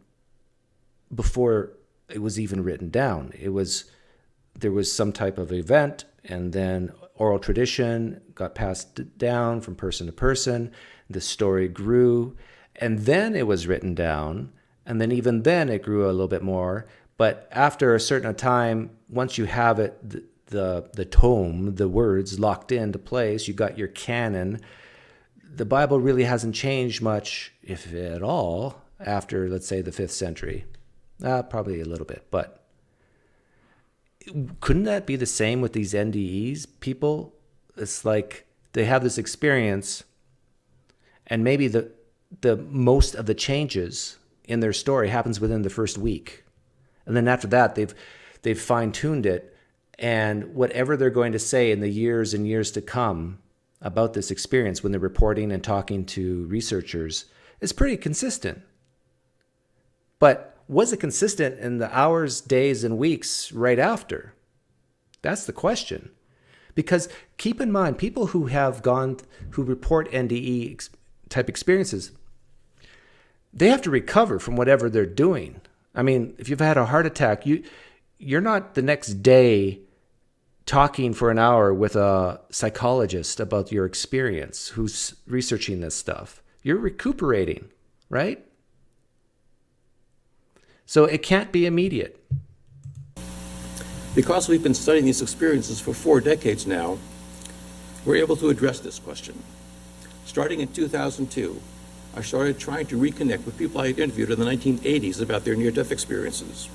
before it was even written down. There was some type of event, and then oral tradition got passed down from person to person. The story grew, and then it was written down, and then even then it grew a little bit more. But after a certain time, once you have it, the tome, the words locked into place, you got your canon. The Bible really hasn't changed much, if at all, after, let's say, the 5th century. Probably a little bit, but couldn't that be the same with these NDEs people? It's like they have this experience, and maybe the most of the changes in their story happens within the first week. And then after that, they've fine-tuned it, and whatever they're going to say in the years and years to come about this experience when they're reporting and talking to researchers is pretty consistent. But was it consistent in the hours, days, and weeks right after? That's the question. Because keep in mind, people who report NDE type experiences, they have to recover from whatever they're doing. I mean, if you've had a heart attack, you're not the next day talking for an hour with a psychologist about your experience who's researching this stuff. You're recuperating, right? So it can't be immediate. Because we've been studying these experiences for 4 decades now, we're able to address this question. Starting in 2002, I started trying to reconnect with people I had interviewed in the 1980s about their near-death experiences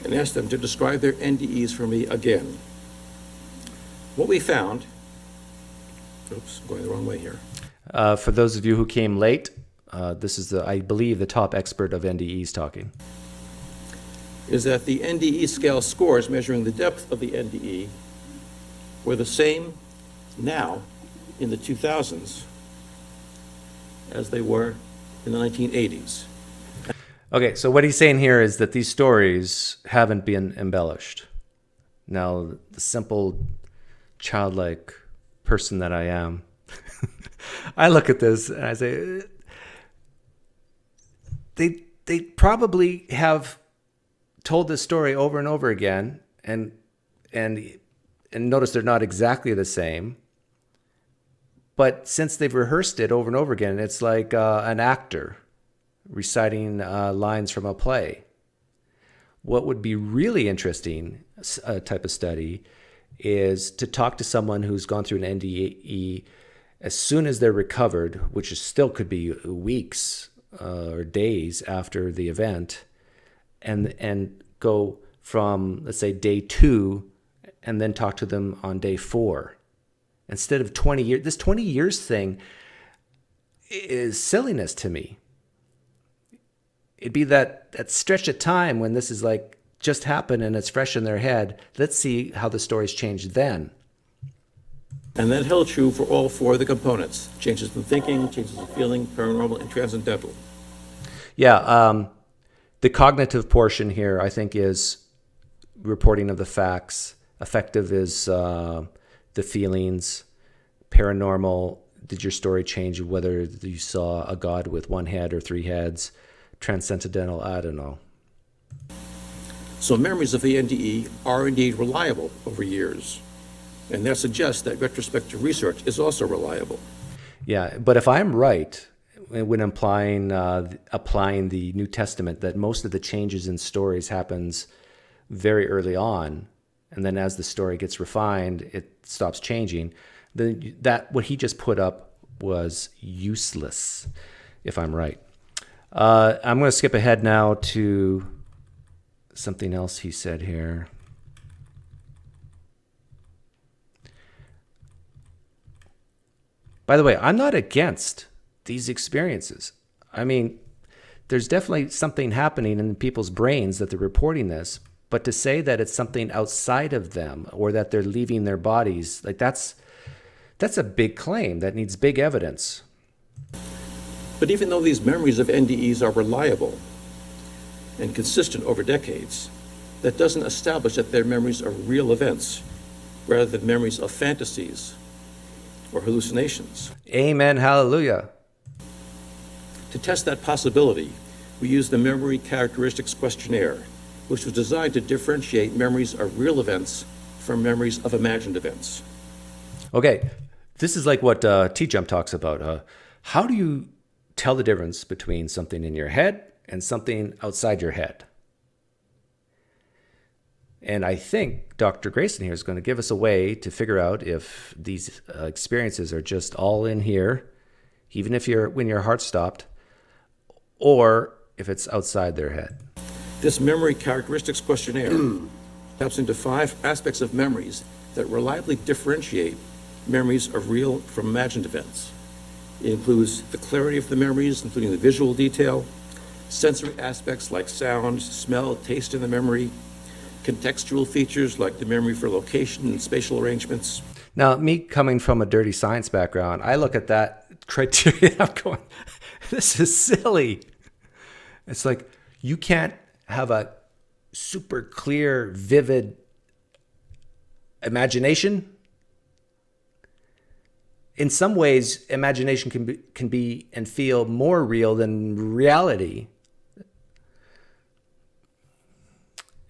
and asked them to describe their NDEs for me again. What we found, oops, I'm going the wrong way here. For those of you who came late, this is, I believe, the top expert of NDEs talking. Is that the NDE scale scores measuring the depth of the NDE were the same now in the 2000s as they were in the 1980s. Okay, so what he's saying here is that these stories haven't been embellished. Now, the simple, childlike person that I am, I look at this and I say, they probably have told this story over and over again, and notice they're not exactly the same. But since they've rehearsed it over and over again, it's like an actor reciting lines from a play. What would be really interesting type of study is to talk to someone who's gone through an NDE as soon as they're recovered, which still could be weeks or days after the event, and go from, let's say, day 2, and then talk to them on day 4. Instead of 20 years, this 20 years thing is silliness to me. It'd be that stretch of time when this is like just happened and it's fresh in their head. Let's see how the story's changed then. And that held true for all 4 of the components: changes in thinking, changes in feeling, paranormal, and transcendental. Yeah, the cognitive portion here, I think, is reporting of the facts. Affective is the feelings. Paranormal, did your story change whether you saw a god with 1 head or 3 heads? Transcendental, I don't know. So memories of the NDE are indeed reliable over years. And that suggests that retrospective research is also reliable. Yeah, but if I'm right when applying the New Testament, that most of the changes in stories happens very early on, and then as the story gets refined, it stops changing, then that what he just put up was useless, if I'm right. I'm going to skip ahead now to something else he said here. By the way, I'm not against these experiences. I mean, there's definitely something happening in people's brains that they're reporting this, but to say that it's something outside of them or that they're leaving their bodies, like that's a big claim that needs big evidence. But even though these memories of NDEs are reliable and consistent over decades, that doesn't establish that their memories are real events, rather than memories of fantasies or hallucinations. Amen, hallelujah. To test that possibility, we used the Memory Characteristics Questionnaire, which was designed to differentiate memories of real events from memories of imagined events. Okay, this is like what T-Jump talks about. How do you tell the difference between something in your head and something outside your head? And I think Dr. Greyson here is going to give us a way to figure out if these experiences are just all in here, even if when your heart stopped, or if it's outside their head. This Memory Characteristics Questionnaire taps into 5 aspects of memories that reliably differentiate memories of real from imagined events. It includes the clarity of the memories, including the visual detail, sensory aspects like sound, smell, taste in the memory, contextual features like the memory for location and spatial arrangements. Now, me coming from a dirty science background, I look at that criteria, I'm going, this is silly. It's like, you can't have a super clear, vivid imagination. In some ways, imagination can be and feel more real than reality.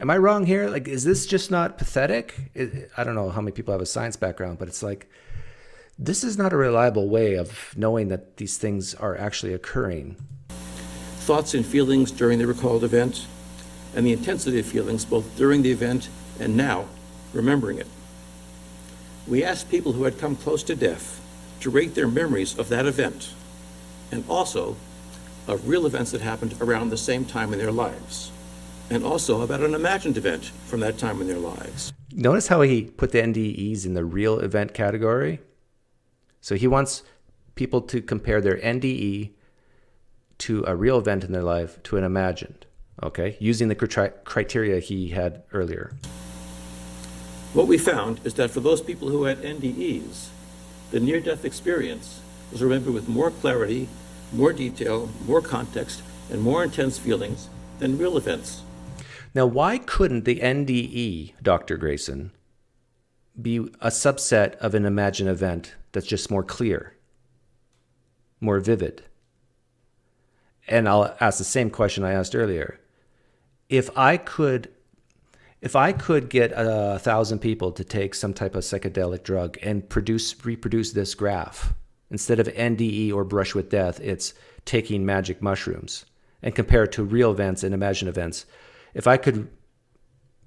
Am I wrong here? Like, is this just not pathetic? I don't know how many people have a science background, but it's like, this is not a reliable way of knowing that these things are actually occurring. Thoughts and feelings during the recalled event, and the intensity of feelings both during the event and now, remembering it. We asked people who had come close to death to rate their memories of that event, and also of real events that happened around the same time in their lives, and also about an imagined event from that time in their lives. Notice how he put the NDEs in the real event category? So he wants people to compare their NDE to a real event in their life to an imagined, okay? Using the criteria he had earlier. What we found is that for those people who had NDEs, the near-death experience was remembered with more clarity, more detail, more context, and more intense feelings than real events. Now, why couldn't the NDE, Dr. Greyson, be a subset of an imagined event that's just more clear, more vivid? And I'll ask the same question I asked earlier. If I could get 1,000 people to take some type of psychedelic drug and reproduce this graph, instead of NDE or brush with death, it's taking magic mushrooms. and compare it to real events and imagined events. If I could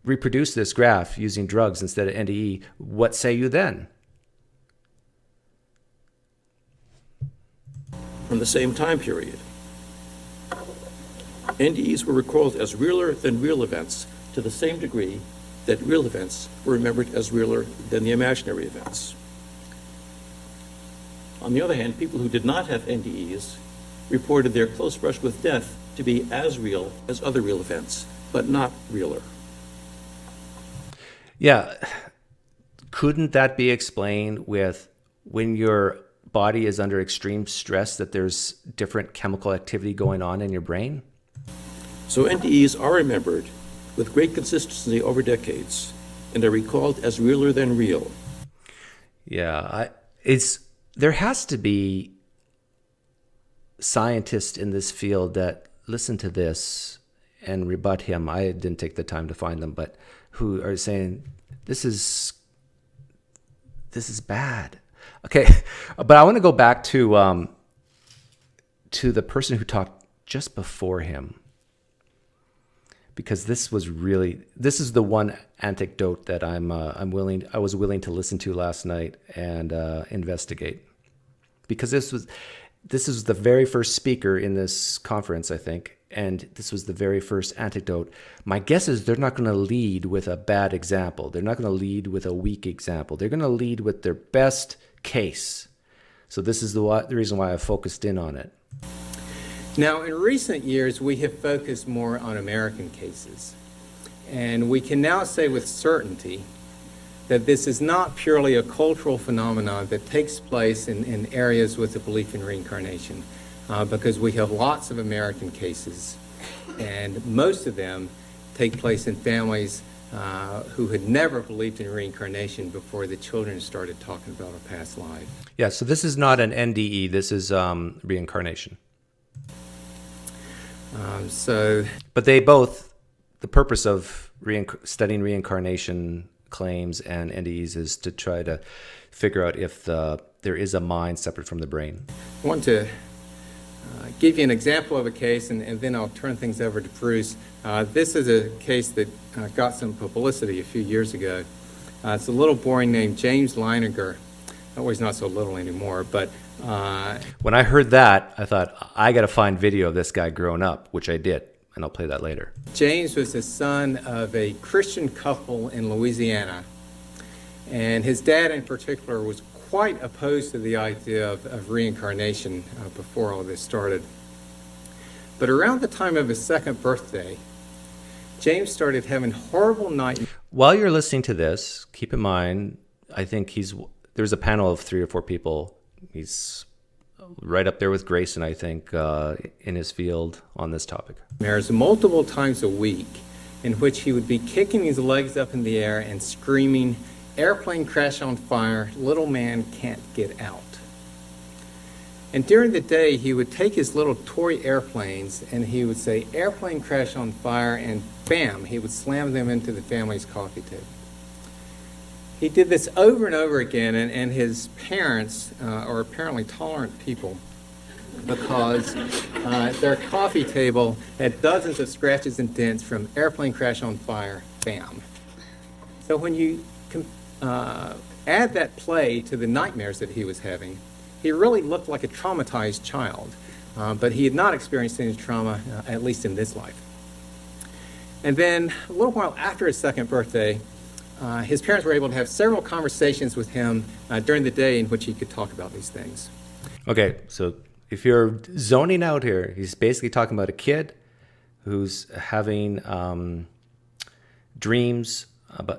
reproduce this graph using drugs instead of NDE, what say you then? From the same time period, NDEs were recalled as realer than real events to the same degree that real events were remembered as realer than the imaginary events. On the other hand, people who did not have NDEs reported their close brush with death to be as real as other real events, but not realer. Yeah. Couldn't that be explained with when your body is under extreme stress that there's different chemical activity going on in your brain? So NDEs are remembered with great consistency over decades and are recalled as realer than real. Yeah, there has to be scientists in this field that listen to this and rebut him. I didn't take the time to find them, but who are saying this is bad. Okay, but I want to go back to the person who talked just before him, because this is the one anecdote that I was willing to listen to last night and investigate, because this was the very first speaker in this conference, I think, and this was the very first anecdote. My guess is they're not going to lead with a bad example. They're not going to lead with a weak example. They're going to lead with their best case. So this is the reason why I focused in on it. Now, in recent years, we have focused more on American cases, and we can now say with certainty that this is not purely a cultural phenomenon that takes place in areas with a belief in reincarnation, because we have lots of American cases, and most of them take place in families who had never believed in reincarnation before the children started talking about a past life. Yeah, so this is not an NDE, this is reincarnation. But they both, the purpose of studying reincarnation claims and NDEs is to try to figure out if there is a mind separate from the brain. I want to give you an example of a case, and then I'll turn things over to Bruce. This is a case that got some publicity a few years ago. It's a little boy named James Leininger. Oh, he's not so little anymore, but... when I heard that, I thought, I got to find video of this guy growing up, which I did, and I'll play that later. James was the son of a Christian couple in Louisiana, and his dad in particular was quite opposed to the idea of reincarnation before all this started. But around the time of his second birthday, James started having horrible nightmares. While you're listening to this, keep in mind, I think there's a panel of 3 or 4 people. He's right up there with Greyson, I think, in his field on this topic. There's multiple times a week in which he would be kicking his legs up in the air and screaming, "Airplane crash on fire, little man can't get out." And during the day, he would take his little toy airplanes and he would say, "Airplane crash on fire," and bam, he would slam them into the family's coffee table. He did this over and over again, and his parents are apparently tolerant people, because their coffee table had dozens of scratches and dents from "airplane crash on fire," bam. So when you add that play to the nightmares that he was having, he really looked like a traumatized child, but he had not experienced any trauma, at least in this life. And then a little while after his second birthday, his parents were able to have several conversations with him during the day in which he could talk about these things. Okay, so if you're zoning out here, he's basically talking about a kid who's having dreams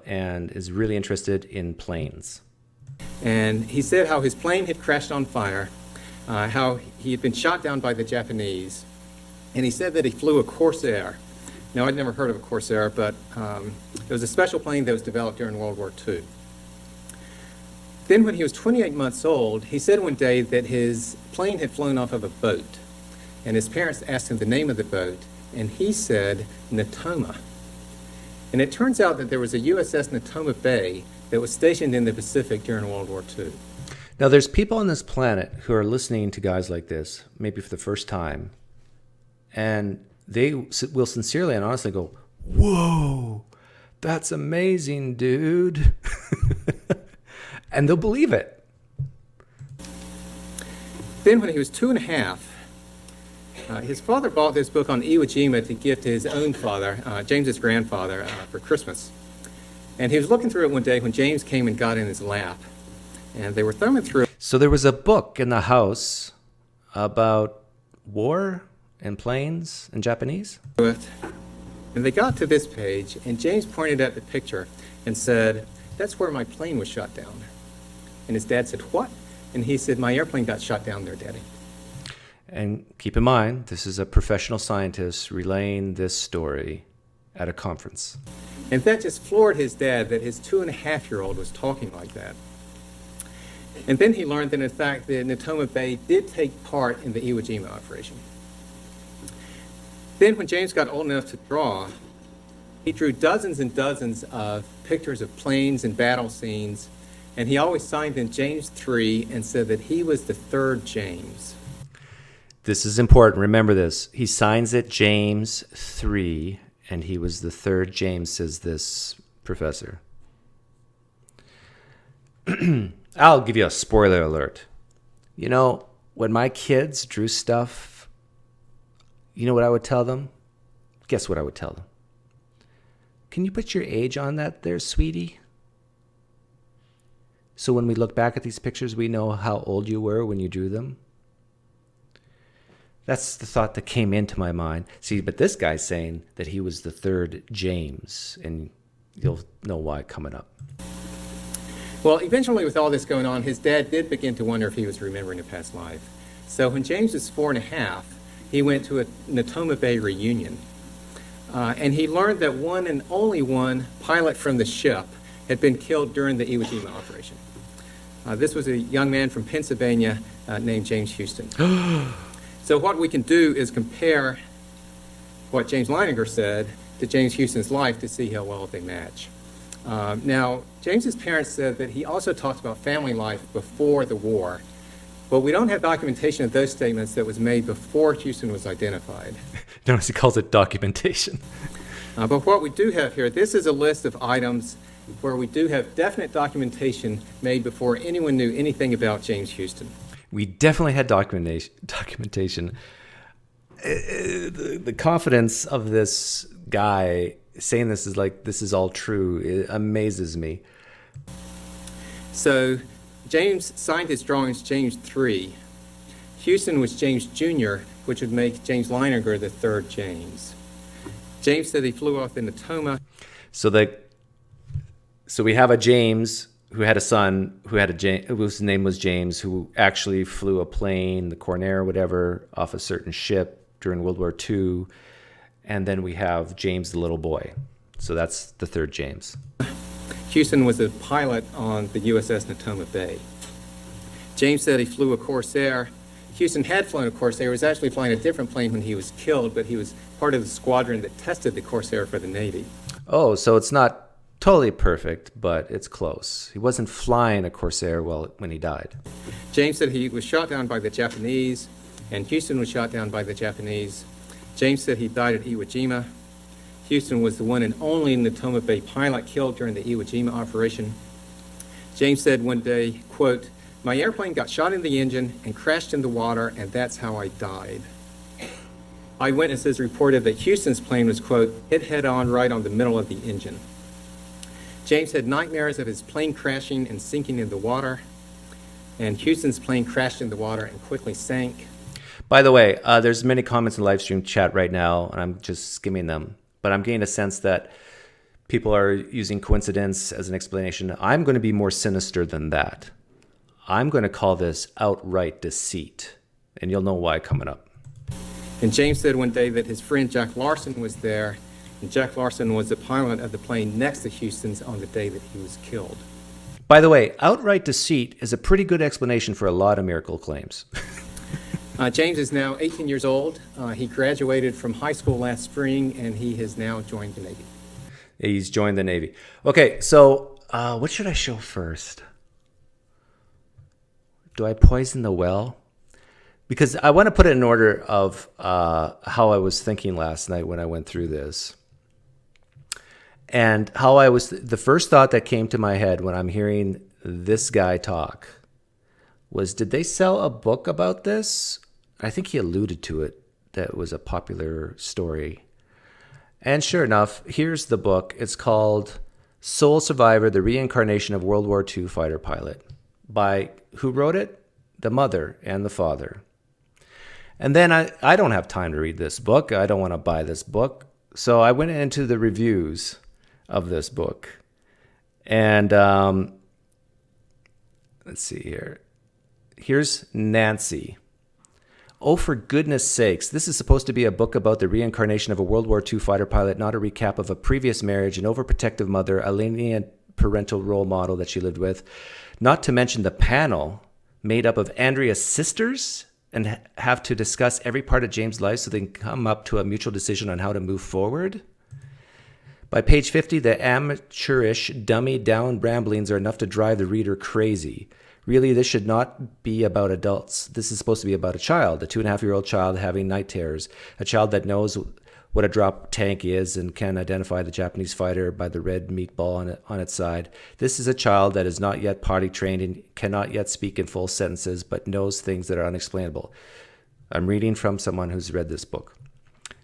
and is really interested in planes. And he said how his plane had crashed on fire, how he had been shot down by the Japanese, and he said that he flew a Corsair. Now, I'd never heard of a Corsair, but it was a special plane that was developed during World War II. Then when he was 28 months old, he said one day that his plane had flown off of a boat, and his parents asked him the name of the boat, and he said Natoma. And it turns out that there was a USS Natoma Bay that was stationed in the Pacific during World War II. Now, there's people on this planet who are listening to guys like this, maybe for the first time, And they will sincerely and honestly go, "Whoa, that's amazing, dude." And they'll believe it. Then when he was 2.5, his father bought this book on Iwo Jima to give to his own father, James's grandfather, for Christmas. And he was looking through it one day when James came and got in his lap. And they were thumbing through it. So there was a book in the house about war and planes and Japanese. And they got to this page, and James pointed at the picture and said, "That's where my plane was shot down." And his dad said, "What?" And he said, "My airplane got shot down there, Daddy." And keep in mind, this is a professional scientist relaying this story at a conference. And that just floored his dad that his 2.5-year-old was talking like that. And then he learned that, in fact, the Natoma Bay did take part in the Iwo Jima operation. Then when James got old enough to draw, he drew dozens and dozens of pictures of planes and battle scenes, and he always signed in James 3 and said that he was the third James. This is important. Remember this. He signs it James 3, and he was the third James, says this professor. I'll give you a spoiler alert. You know, when my kids drew stuff, you know what I would tell them? Guess what I would tell them? Can you put your age on that there, sweetie? So when we look back at these pictures, we know how old you were when you drew them. That's the thought that came into my mind. See, but this guy's saying that he was the third James, and you'll know why coming up. Well, eventually with all this going on, his dad did begin to wonder if he was remembering a past life. So when James was 4.5, he went to a Natoma Bay reunion. And he learned that one and only one pilot from the ship had been killed during the Iwo Jima operation. This was a young man from Pennsylvania named James Houston. So what we can do is compare what James Leininger said to James Houston's life to see how well they match. Now, James's parents said that he also talked about family life before the war, but we don't have documentation of those statements that was made before Houston was identified. Notice he calls it documentation. But what we do have here, this is a list of items where we do have definite documentation made before anyone knew anything about James Houston. We definitely had documentation. The confidence of this guy saying this is like, this is all true, it amazes me. So James signed his drawings James 3. Houston was James Jr., which would make James Leininger the third James. James said he flew off the Natoma. So we have a James who had a son whose name was James, who actually flew a plane, the Questionnaire, whatever, off a certain ship during World War II. And then we have James the little boy. So that's the third James. Houston was a pilot on the USS Natoma Bay. James said he flew a Corsair. Houston had flown a Corsair. He was actually flying a different plane when he was killed, but he was part of the squadron that tested the Corsair for the Navy. Oh, so it's not totally perfect, but it's close. He wasn't flying a Corsair when he died. James said he was shot down by the Japanese, and Houston was shot down by the Japanese. James said he died at Iwo Jima. Houston was the one and only Natoma Bay pilot killed during the Iwo Jima operation. James said one day, quote, "My airplane got shot in the engine and crashed in the water, and that's how I died." Eyewitnesses reported that Houston's plane was, quote, hit head-on right on the middle of the engine. James had nightmares of his plane crashing and sinking in the water, and Houston's plane crashed in the water and quickly sank. By the way, there's many comments in the live stream chat right now, and I'm just skimming them. But I'm getting a sense that people are using coincidence as an explanation. I'm going to be more sinister than that. I'm going to call this outright deceit, and you'll know why coming up. And James said one day that his friend Jack Larson was there, and Jack Larson was the pilot of the plane next to Houston's on the day that he was killed. By the way, outright deceit is a pretty good explanation for a lot of miracle claims. James is now 18 years old. He graduated from high school last spring, and he has now joined the Navy. He's joined the Navy. Okay, so what should I show first? Do I poison the well? because I want to put it in order of how I was thinking last night when I went through this. And how I was, the first thought that came to my head when I'm hearing this guy talk was, did they sell a book about this? I think he alluded to it, that it was a popular story. And sure enough, here's the book. It's called Soul Survivor, The Reincarnation of World War II Fighter Pilot. By, who wrote it? The mother and the father. And then I don't have time to read this book. I don't want to buy this book. So I went into the reviews of this book. And let's see here. Here's Nancy. Oh, for goodness sakes, this is supposed to be a book about the reincarnation of a World War II fighter pilot, not a recap of a previous marriage, an overprotective mother, a lenient parental role model that she lived with. Not to mention the panel made up of Andrea's sisters and have to discuss every part of James' life so they can come up to a mutual decision on how to move forward. By page 50, the amateurish, dummy-down ramblings are enough to drive the reader crazy. Really, this should not be about adults. This is supposed to be about a child, a 2.5-year-old child having night terrors, a child that knows what a drop tank is and can identify the Japanese fighter by the red meatball on its side. This is a child that is not yet potty trained and cannot yet speak in full sentences, but knows things that are unexplainable. I'm reading from someone who's read this book.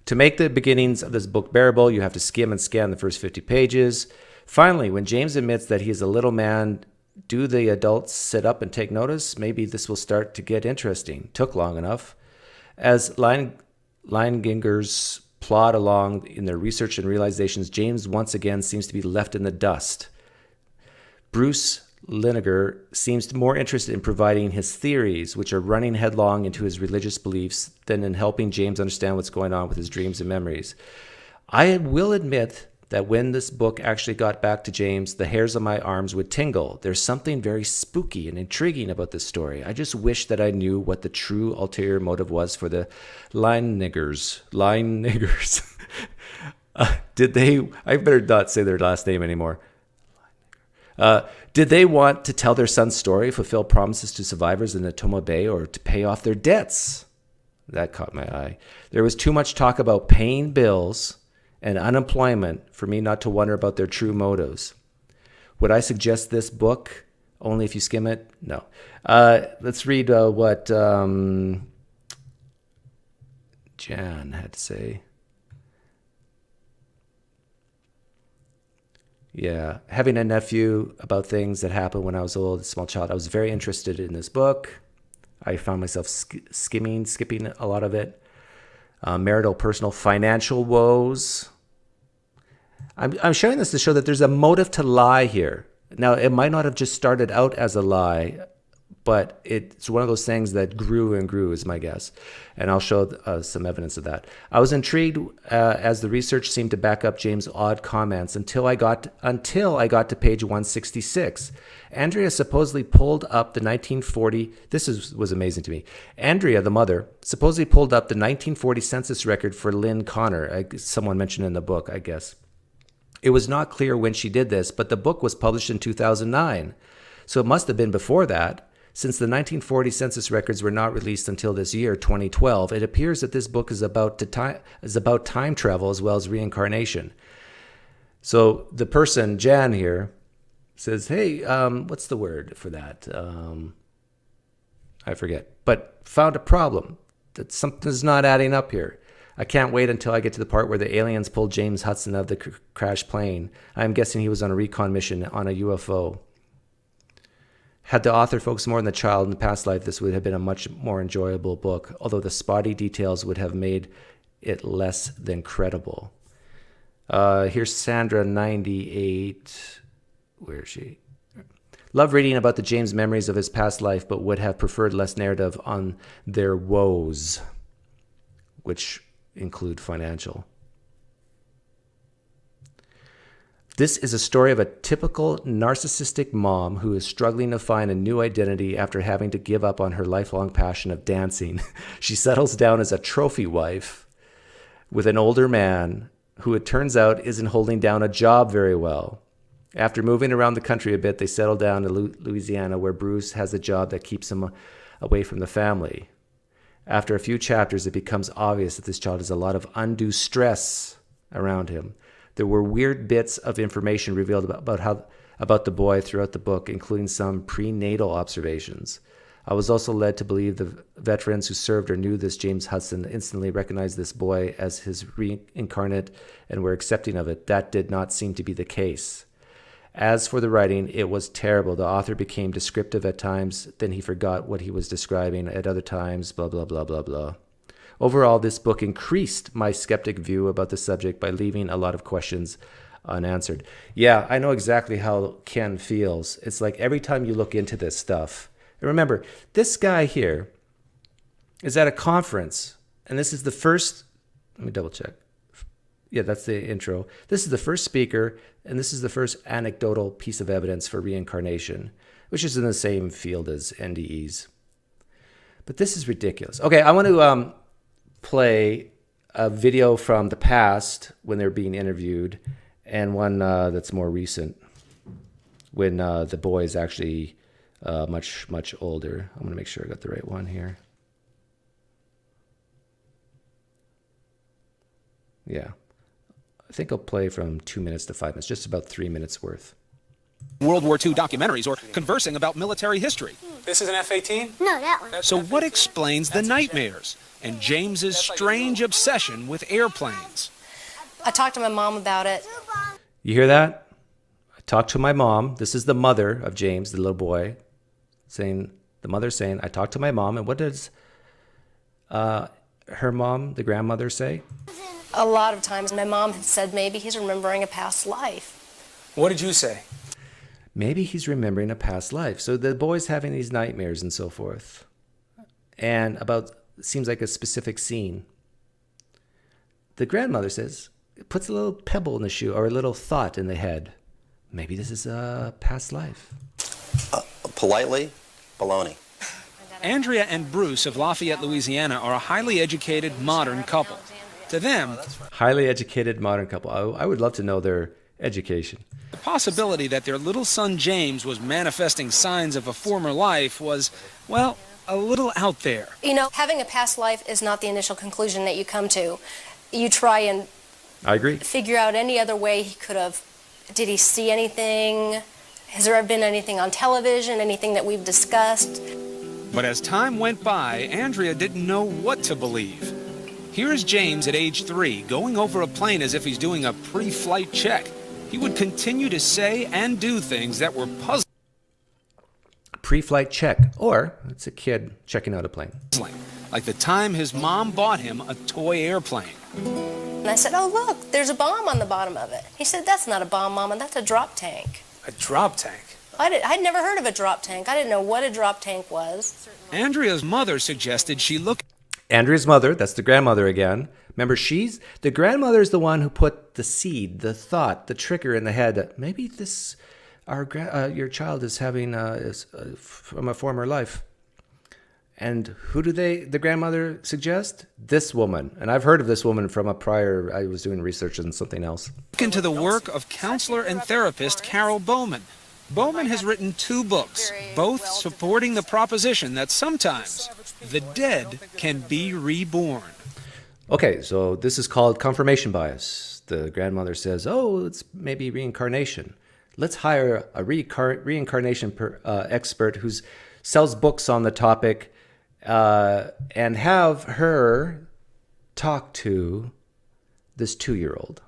To make the beginnings of this book bearable, you have to skim and scan the first 50 pages. Finally, when James admits that he is a little man, do the adults sit up and take notice? Maybe this will start to get interesting. Took long enough. As Leingingers plod along in their research and realizations, James once again seems to be left in the dust. Bruce Liniger seems more interested in providing his theories, which are running headlong into his religious beliefs, than in helping James understand what's going on with his dreams and memories. I will admit that when this book actually got back to James, the hairs on my arms would tingle. There's something very spooky and intriguing about this story. I just wish that I knew what the true ulterior motive was for the line niggers. Did they, I better not say their last name anymore. Did they want to tell their son's story, fulfill promises to survivors in Natoma Bay, or to pay off their debts? That caught my eye. There was too much talk about paying bills and unemployment for me not to wonder about their true motives. Would I suggest this book only if you skim it? No. Let's read what Jan had to say. Yeah, having a nephew about things that happened when I was a small child. I was very interested in this book. I found myself skipping a lot of it. Marital, personal, financial woes. I'm sharing this to show that there's a motive to lie here. Now, it might not have just started out as a lie, but it's one of those things that grew and grew, is my guess. And I'll show some evidence of that. I was intrigued as the research seemed to back up James' odd comments until I got to page 166. Andrea supposedly pulled up the 1940. This was amazing to me. Andrea, the mother, supposedly pulled up the 1940 census record for Lynn Connor. Someone mentioned in the book, I guess. It was not clear when she did this, but the book was published in 2009. So it must have been before that. Since the 1940 census records were not released until this year, 2012, it appears that this book is about time travel as well as reincarnation. So the person, Jan here, says, hey, what's the word for that? I forget. But found a problem, that something's not adding up here. I can't wait until I get to the part where the aliens pulled James Hudson out of the crashed plane. I'm guessing he was on a recon mission on a UFO. Had the author focused more on the child in the past life, this would have been a much more enjoyable book, although the spotty details would have made it less than credible. Here's Sandra, 98. Where is she? Love reading about the James memories of his past life, but would have preferred less narrative on their woes, which include financial. This is a story of a typical narcissistic mom who is struggling to find a new identity after having to give up on her lifelong passion of dancing. She settles down as a trophy wife with an older man who, it turns out, isn't holding down a job very well. After moving around the country a bit, they settle down to Louisiana, where Bruce has a job that keeps him away from the family. After a few chapters, it becomes obvious that this child has a lot of undue stress around him. There were weird bits of information revealed about the boy throughout the book, including some prenatal observations. I was also led to believe the veterans who served or knew this James Hudson instantly recognized this boy as his reincarnate and were accepting of it. That did not seem to be the case. As for the writing, it was terrible. The author became descriptive at times, then he forgot what he was describing at other times, blah, blah, blah, blah, blah. Overall, this book increased my skeptic view about the subject by leaving a lot of questions unanswered. Yeah, I know exactly how Ken feels. It's like every time you look into this stuff, and remember, this guy here is at a conference, and this is the first, let me double check. Yeah, that's the intro. This is the first speaker, and this is the first anecdotal piece of evidence for reincarnation, which is in the same field as NDEs. But this is ridiculous. Okay, I want to play a video from the past when they're being interviewed, and one that's more recent when the boy is actually much, much older. I'm going to make sure I got the right one here. Yeah. I think I'll play from 2 minutes to 5 minutes, just about 3 minutes worth. World War II documentaries or conversing about military history. This is an F-18? No, that one. So what explains the nightmares and James's strange obsession with airplanes? I talked to my mom about it. You hear that? I talked to my mom. This is the mother of James, the little boy, the mother saying, I talked to my mom. And what does her mom, the grandmother, say? A lot of times my mom had said maybe he's remembering a past life. What did you say? Maybe he's remembering a past life. So the boy's having these nightmares and so forth. And seems like a specific scene. The grandmother says, it puts a little pebble in the shoe or a little thought in the head. Maybe this is a past life. Politely, baloney. Andrea and Bruce of Lafayette, Louisiana are a highly educated modern couple. To them, highly educated modern couple. I would love to know their education. The possibility that their little son James was manifesting signs of a former life was, well, a little out there. You know, having a past life is not the initial conclusion that you come to. You try and I agree. Figure out any other way he could have. Did he see anything? Has there been anything on television, anything that we've discussed? But as time went by, Andrea didn't know what to believe. Here's James at age 3, going over a plane as if he's doing a pre-flight check. He would continue to say and do things that were puzzling. Pre-flight check, or it's a kid checking out a plane. Like the time his mom bought him a toy airplane. And I said, oh, look, there's a bomb on the bottom of it. He said, that's not a bomb, Mama, that's a drop tank. A drop tank? I'd never heard of a drop tank. I didn't know what a drop tank was. Andrea's mother suggested she look. Andrea's mother, that's the grandmother again. Remember, the grandmother is the one who put the seed, the thought, the trigger in the head that maybe your child is having from a former life. And who do the grandmother suggest? This woman. And I've heard of this woman from I was doing research on something else. Into the work of counselor and therapist Carol Bowman. Bowman has written 2 books, both supporting the proposition that sometimes the dead can be reborn. Okay, so this is called confirmation bias. The grandmother says, oh, it's maybe reincarnation. Let's hire a reincarnation expert who sells books on the topic and have her talk to this 2-year-old.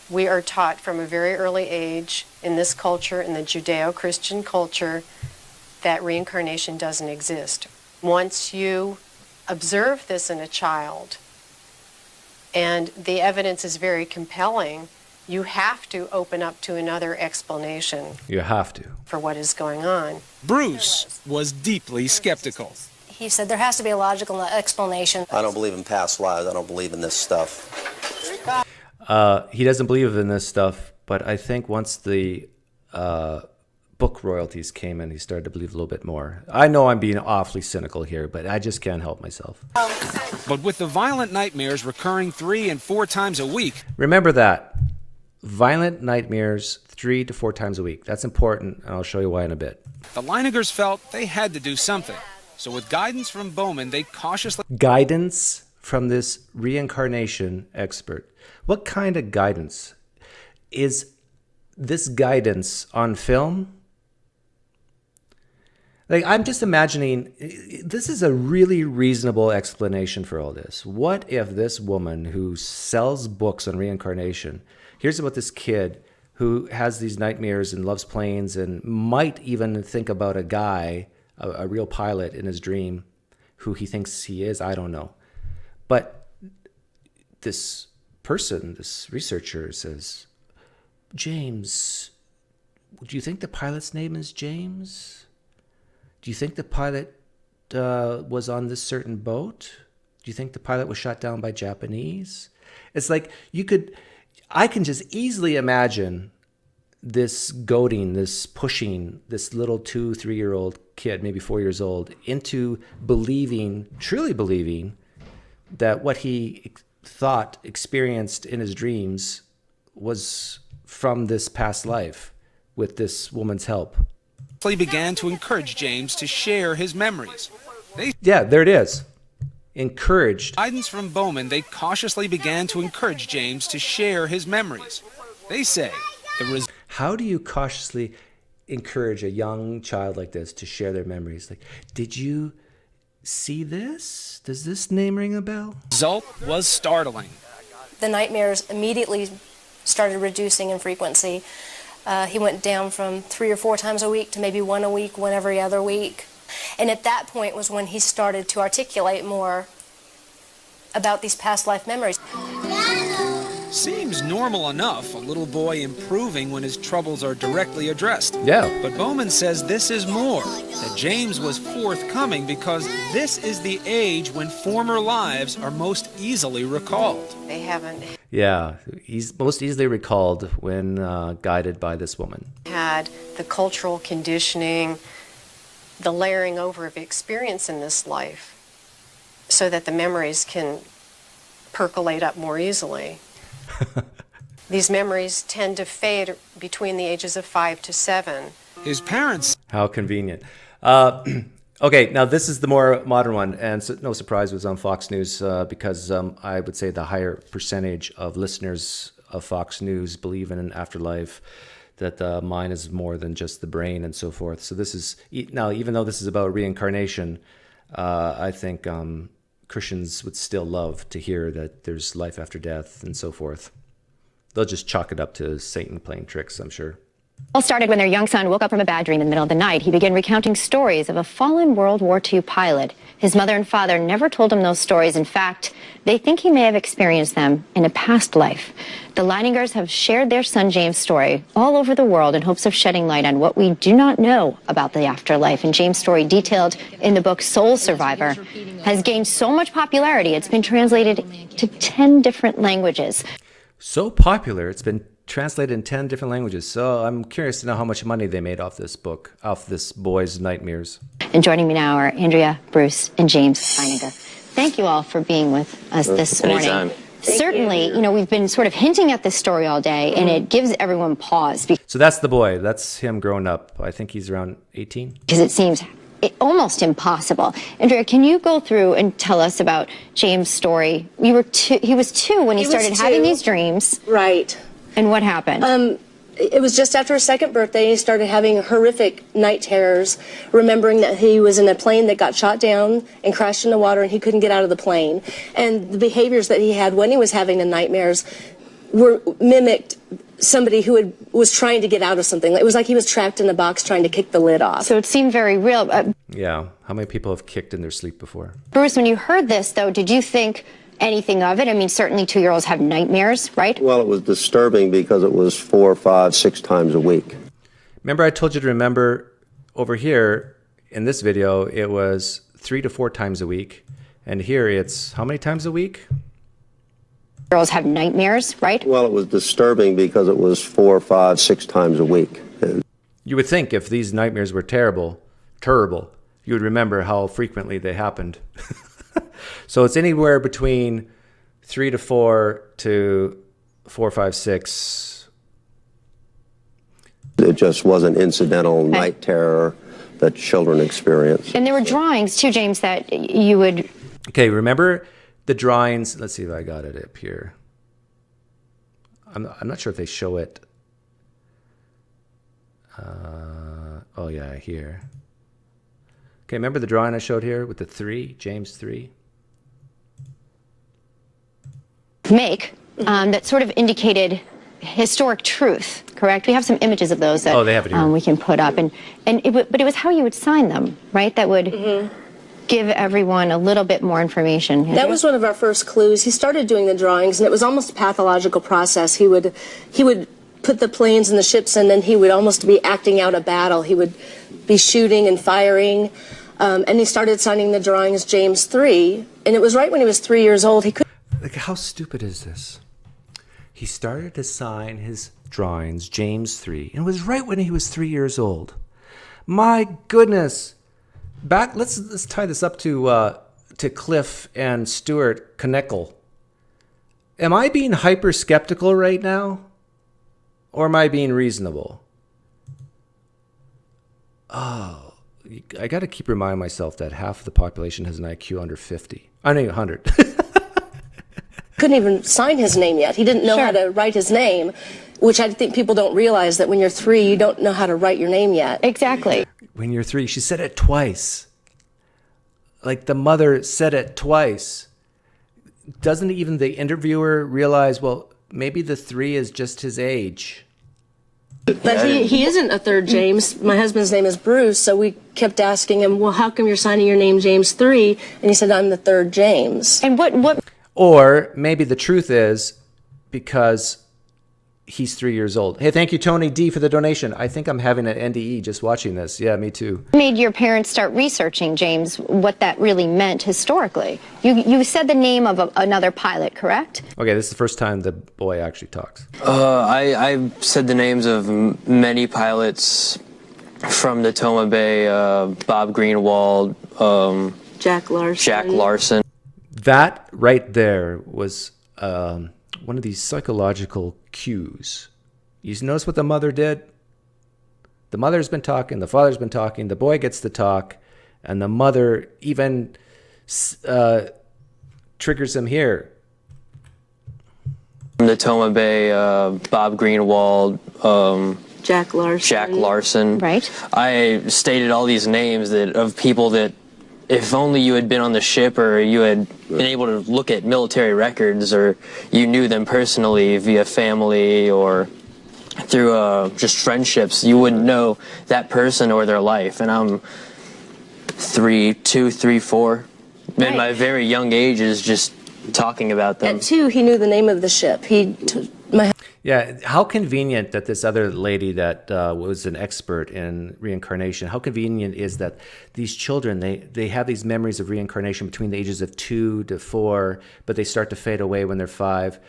We are taught from a very early age in this culture, in the Judeo-Christian culture, that reincarnation doesn't exist. Once you observe this in a child, and the evidence is very compelling, you have to open up to another explanation. You have to. For what is going on. Bruce was deeply skeptical. He said there has to be a logical explanation. I don't believe in past lives. I don't believe in this stuff. He doesn't believe in this stuff, but I think once the book royalties came in, he started to believe a little bit more. I know I'm being awfully cynical here, but I just can't help myself. But with the violent nightmares recurring 3 and 4 times a week... Remember that. Violent nightmares 3 to 4 times a week. That's important, and I'll show you why in a bit. The Leinigers felt they had to do something. So with guidance from Bowman, they cautiously... Guidance from this reincarnation expert. What kind of guidance? Is this guidance on film? Like, I'm just imagining, this is a really reasonable explanation for all this. What if this woman who sells books on reincarnation, here's about this kid who has these nightmares and loves planes and might even think about a guy, a real pilot in his dream, who he thinks he is, I don't know. But this person, this researcher says, James, do you think the pilot's name is James? Do you think the pilot was on this certain boat? Do you think the pilot was shot down by Japanese? It's like I can just easily imagine this goading, this pushing this little 2-3-year-old kid, maybe 4 years old, into believing, truly believing, that what he thought, experienced in his dreams was from this past life with this woman's help. began to encourage James to share his memories. Yeah, there it is. Encouraged. Guidance from Bowman, they cautiously began to encourage James to share his memories. They say how do you cautiously encourage a young child like this to share their memories? Like, did you see this? Does this name ring a bell? Result was startling. The nightmares immediately started reducing in frequency. He went down from 3 or 4 times a week to maybe 1 a week, 1 every other week. And at that point was when he started to articulate more about these past life memories. Seems normal enough, a little boy improving when his troubles are directly addressed. Yeah. But Bowman says this is more, that James was forthcoming because this is the age when former lives are most easily recalled. They haven't Yeah, he's most easily recalled when guided by this woman. had the cultural conditioning, the layering over of experience in this life so that the memories can percolate up more easily. These memories tend to fade between the ages of 5 to 7. His parents... How convenient. Okay, now this is the more modern one, and so, no surprise it was on Fox News because I would say the higher percentage of listeners of Fox News believe in an afterlife, that the mind is more than just the brain and so forth. So this is, now even though this is about reincarnation, I think Christians would still love to hear that there's life after death and so forth. They'll just chalk it up to Satan playing tricks, I'm sure. All started when their young son woke up from a bad dream in the middle of the night. He began recounting stories of a fallen World War II pilot. His mother and father never told him those stories. In fact, they think he may have experienced them in a past life. The Leiningers have shared their son James' story all over the world in hopes of shedding light on what we do not know about the afterlife. And James' story, detailed in the book Soul Survivor, has gained so much popularity it's been translated to 10 different languages. So popular, it's been translated in 10 different languages. So I'm curious to know how much money they made off this book, off this boy's nightmares. And joining me now are Andrea, Bruce, and James Leininger. Thank you all for being with us this morning. Anytime. Certainly, you know, we've been sort of hinting at this story all day, and it gives everyone pause So that's the boy. That's him growing up. I think he's around 18. because it seems almost impossible. Andrea, can you go through and tell us about James' story? He was 2 when he started having these dreams. Right. And what happened? It was just after his 2nd birthday. He started having horrific night terrors, remembering that he was in a plane that got shot down and crashed in the water and he couldn't get out of the plane. And the behaviors that he had when he was having the nightmares were mimicked somebody who was trying to get out of something. It was like he was trapped in a box trying to kick the lid off. So it seemed very real. Yeah. How many people have kicked in their sleep before? Bruce, when you heard this, though, did you think anything of it? I mean, certainly 2-year-olds have nightmares, right? Well, it was disturbing because it was 4, 5, 6 times a week. Remember, I told you to remember over here in this video, it was 3 to 4 times a week. And here it's how many times a week? Girls have nightmares, right? Well, it was disturbing because it was 4, 5, 6 times a week. You would think if these nightmares were terrible, you would remember how frequently they happened. So it's anywhere between 3 to 4 to 4, 5, 6. It just wasn't incidental night terror that children experience. And there were drawings too, James, that you would... Okay, remember the drawings? Let's see if I got it up here. I'm not sure if they show it. Oh yeah, here. Okay, remember the drawing I showed here with the 3, James 3? That sort of indicated historic truth, correct? We have some images of those that they have it here. We can put up, but it was how you would sign them, right? That would give everyone a little bit more information. That was one of our first clues. He started doing the drawings, and it was almost a pathological process. He would put the planes and the ships, and then he would almost be acting out a battle. He would be shooting and firing, and he started signing the drawings James 3, and it was right when he was 3 years old. He could. Like, how stupid is this? He started to sign his drawings James 3, and it was right when he was 3 years old. My goodness. Let's tie this up to Cliffe and Stuart Kneckle. Am I being hyper skeptical right now, or am I being reasonable? Oh, I got to keep reminding myself that half of the population has an IQ under 50. I mean 100. Couldn't even sign his name yet. He didn't know how to write his name, which I think people don't realize, that when you're 3, you don't know how to write your name yet. Exactly. When you're 3, she said it twice. Like the mother said it twice. Doesn't even the interviewer realize, well, maybe the 3 is just his age? But he isn't a third James. My husband's name is Bruce, so we kept asking him, well, how come you're signing your name James 3? And he said, I'm the third James. And what? Or maybe the truth is because he's 3 years old. Hey, thank you, Tony D, for the donation. I think I'm having an NDE just watching this. Yeah, me too. Made your parents start researching, James, what that really meant historically? You said the name of another pilot, correct? Okay, this is the first time the boy actually talks. I said the names of many pilots from the Toma Bay, Bob Greenwald, Jack Larson. That right there was one of these psychological cues. You notice what the mother did? The mother's been talking, the father's been talking, the boy gets to talk, and the mother even triggers him here. From the Toma Bay, Bob Greenwald, Jack Larson. Right. I stated all these names of people that if only you had been on the ship or you had been able to look at military records or you knew them personally via family or through just friendships, you wouldn't know that person or their life. And I'm 3, 4. Right. In my very young age is just talking about them. At 2, he knew the name of the ship. Yeah, how convenient that this other lady that was an expert in reincarnation, how convenient is that these children, they have these memories of reincarnation between the ages of 2 to 4, but they start to fade away when they're 5.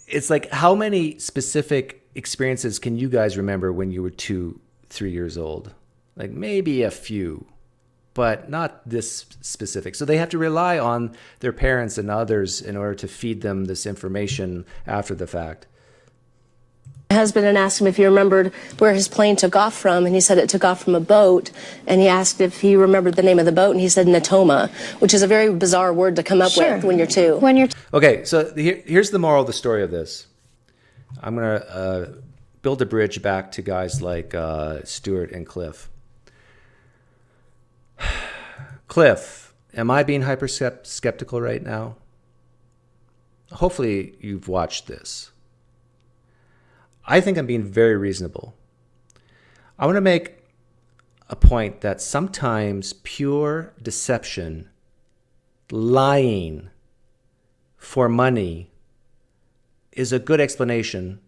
It's like, how many specific experiences can you guys remember when you were 2, 3 years old? Like maybe a few, but not this specific. So they have to rely on their parents and others in order to feed them this information after the fact. My husband and asked him if he remembered where his plane took off from, and he said it took off from a boat, and he asked if he remembered the name of the boat, and he said Natoma, which is a very bizarre word to come up with when you're 2. Okay, so here's the moral of the story of this. I'm going to build a bridge back to guys like Stuart and Cliffe. Cliffe, am I being hyper skeptical right now? Hopefully you've watched this. I think I'm being very reasonable. I want to make a point that sometimes pure deception, lying for money, is a good explanation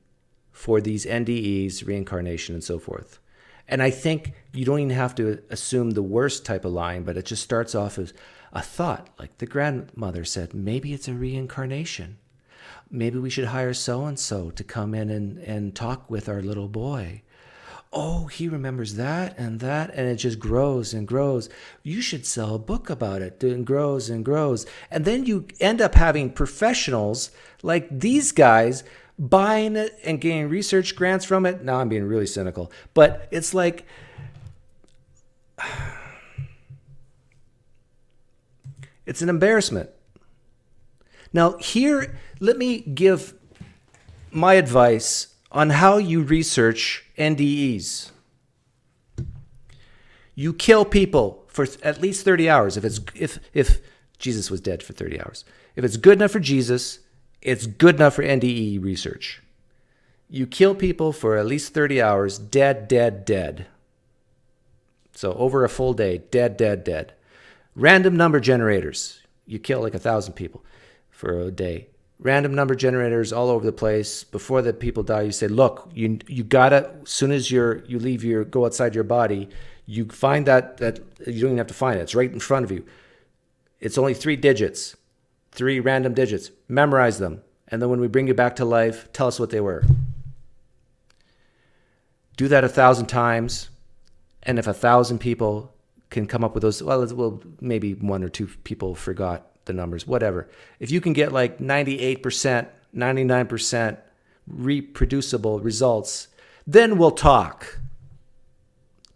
for these NDEs, reincarnation, and so forth. And I think you don't even have to assume the worst type of lying, but it just starts off as a thought. Like the grandmother said, maybe it's a reincarnation. Maybe we should hire so-and-so to come in and talk with our little boy. Oh, he remembers that, and it just grows and grows. You should sell a book about it, and grows and grows. And then you end up having professionals like these guys buying it and getting 'getting research grants from it. Now I'm being really cynical, but it's like It's an embarrassment. Now, here, let me give my advice on how you research NDEs. You kill people for at least 30 hours if Jesus was dead for 30 hours. If it's good enough for Jesus, it's good enough for NDE research. You kill people for at least 30 hours, dead, dead, dead. So over a full day, dead, dead, dead. Random number generators. You kill like 1,000 people for a day. Random number generators all over the place. Before the people die, you say, look, you gotta, as soon as you go outside your body, you find that you don't even have to find it. It's right in front of you. It's only 3 digits, 3 random digits. Memorize them. And then when we bring you back to life, tell us what they were. Do that 1,000 times. And if 1,000 people can come up with those, well, maybe 1 or 2 people forgot the numbers, whatever. If you can get like 98%, 99% reproducible results, then we'll talk.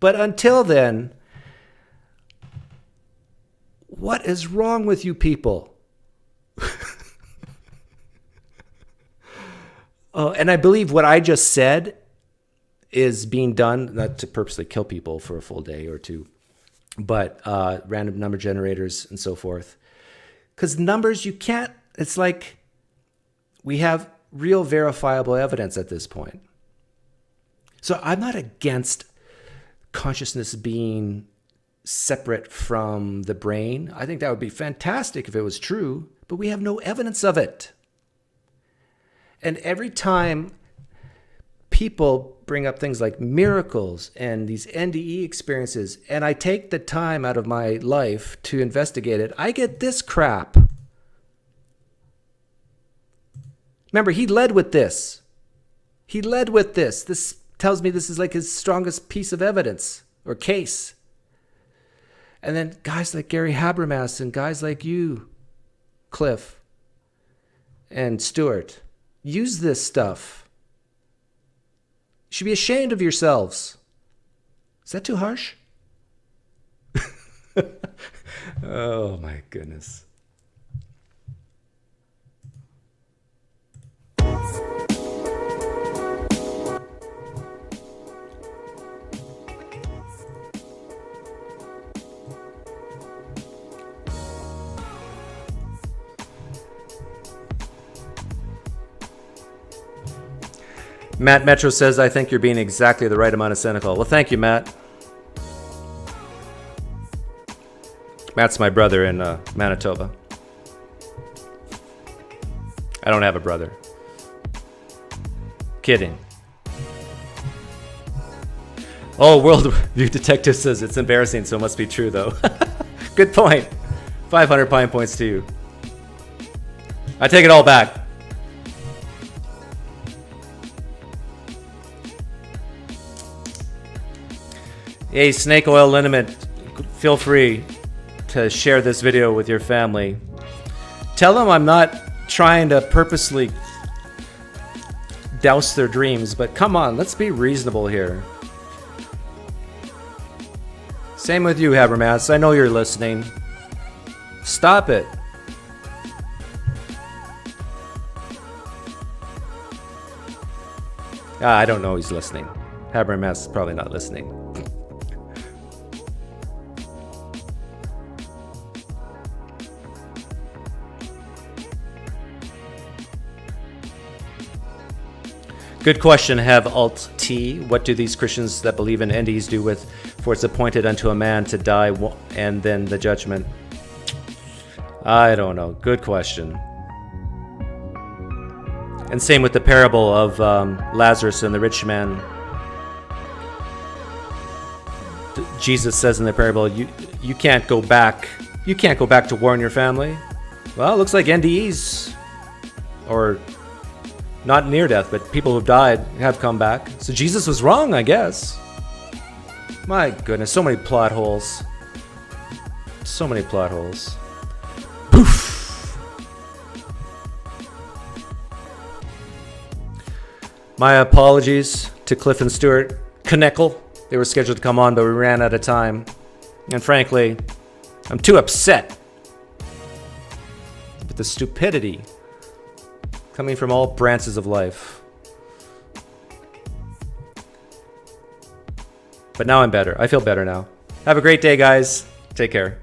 But until then, what is wrong with you people? Oh, and I believe what I just said is being done, not to purposely kill people for a full day or 2, but random number generators and so forth. Because numbers, you can't, it's like we have real verifiable evidence at this point. So I'm not against consciousness being separate from the brain. I think that would be fantastic if it was true, but we have no evidence of it. And every time people bring up things like miracles and these NDE experiences, and I take the time out of my life to investigate it, I get this crap. Remember, he led with this. He led with this. This tells me this is like his strongest piece of evidence or case. And then guys like Gary Habermas and guys like you, Cliffe and Stuart, use this stuff. You should be ashamed of yourselves. Is that too harsh? Oh my goodness. Matt Metro says, I think you're being exactly the right amount of cynical. Well, thank you, Matt. Matt's my brother in Manitoba. I don't have a brother. Kidding. Oh, World View Detective says it's embarrassing, so it must be true, though. Good point. 500 Pine points to you. I take it all back. Hey, Snake Oil Liniment, feel free to share this video with your family. Tell them I'm not trying to purposely douse their dreams, but come on, let's be reasonable here. Same with you, Habermas. I know you're listening. Stop it. I don't know he's listening. Habermas is probably not listening. Good question, have Alt T. What do these Christians that believe in NDEs do with, for it's appointed unto a man to die and then the judgment? I don't know. Good question. And same with the parable of Lazarus and the rich man. Jesus says in the parable, you can't go back. You can't go back to warn your family. Well, it looks like NDEs, or not near death, but people who've died have come back. So Jesus was wrong, I guess. My goodness, so many plot holes. So many plot holes. Poof! My apologies to Cliffe and Stuart. Kneckle. They were scheduled to come on, but we ran out of time. And frankly, I'm too upset with the stupidity coming from all branches of life. But now I'm better. I feel better now. Have a great day, guys. Take care.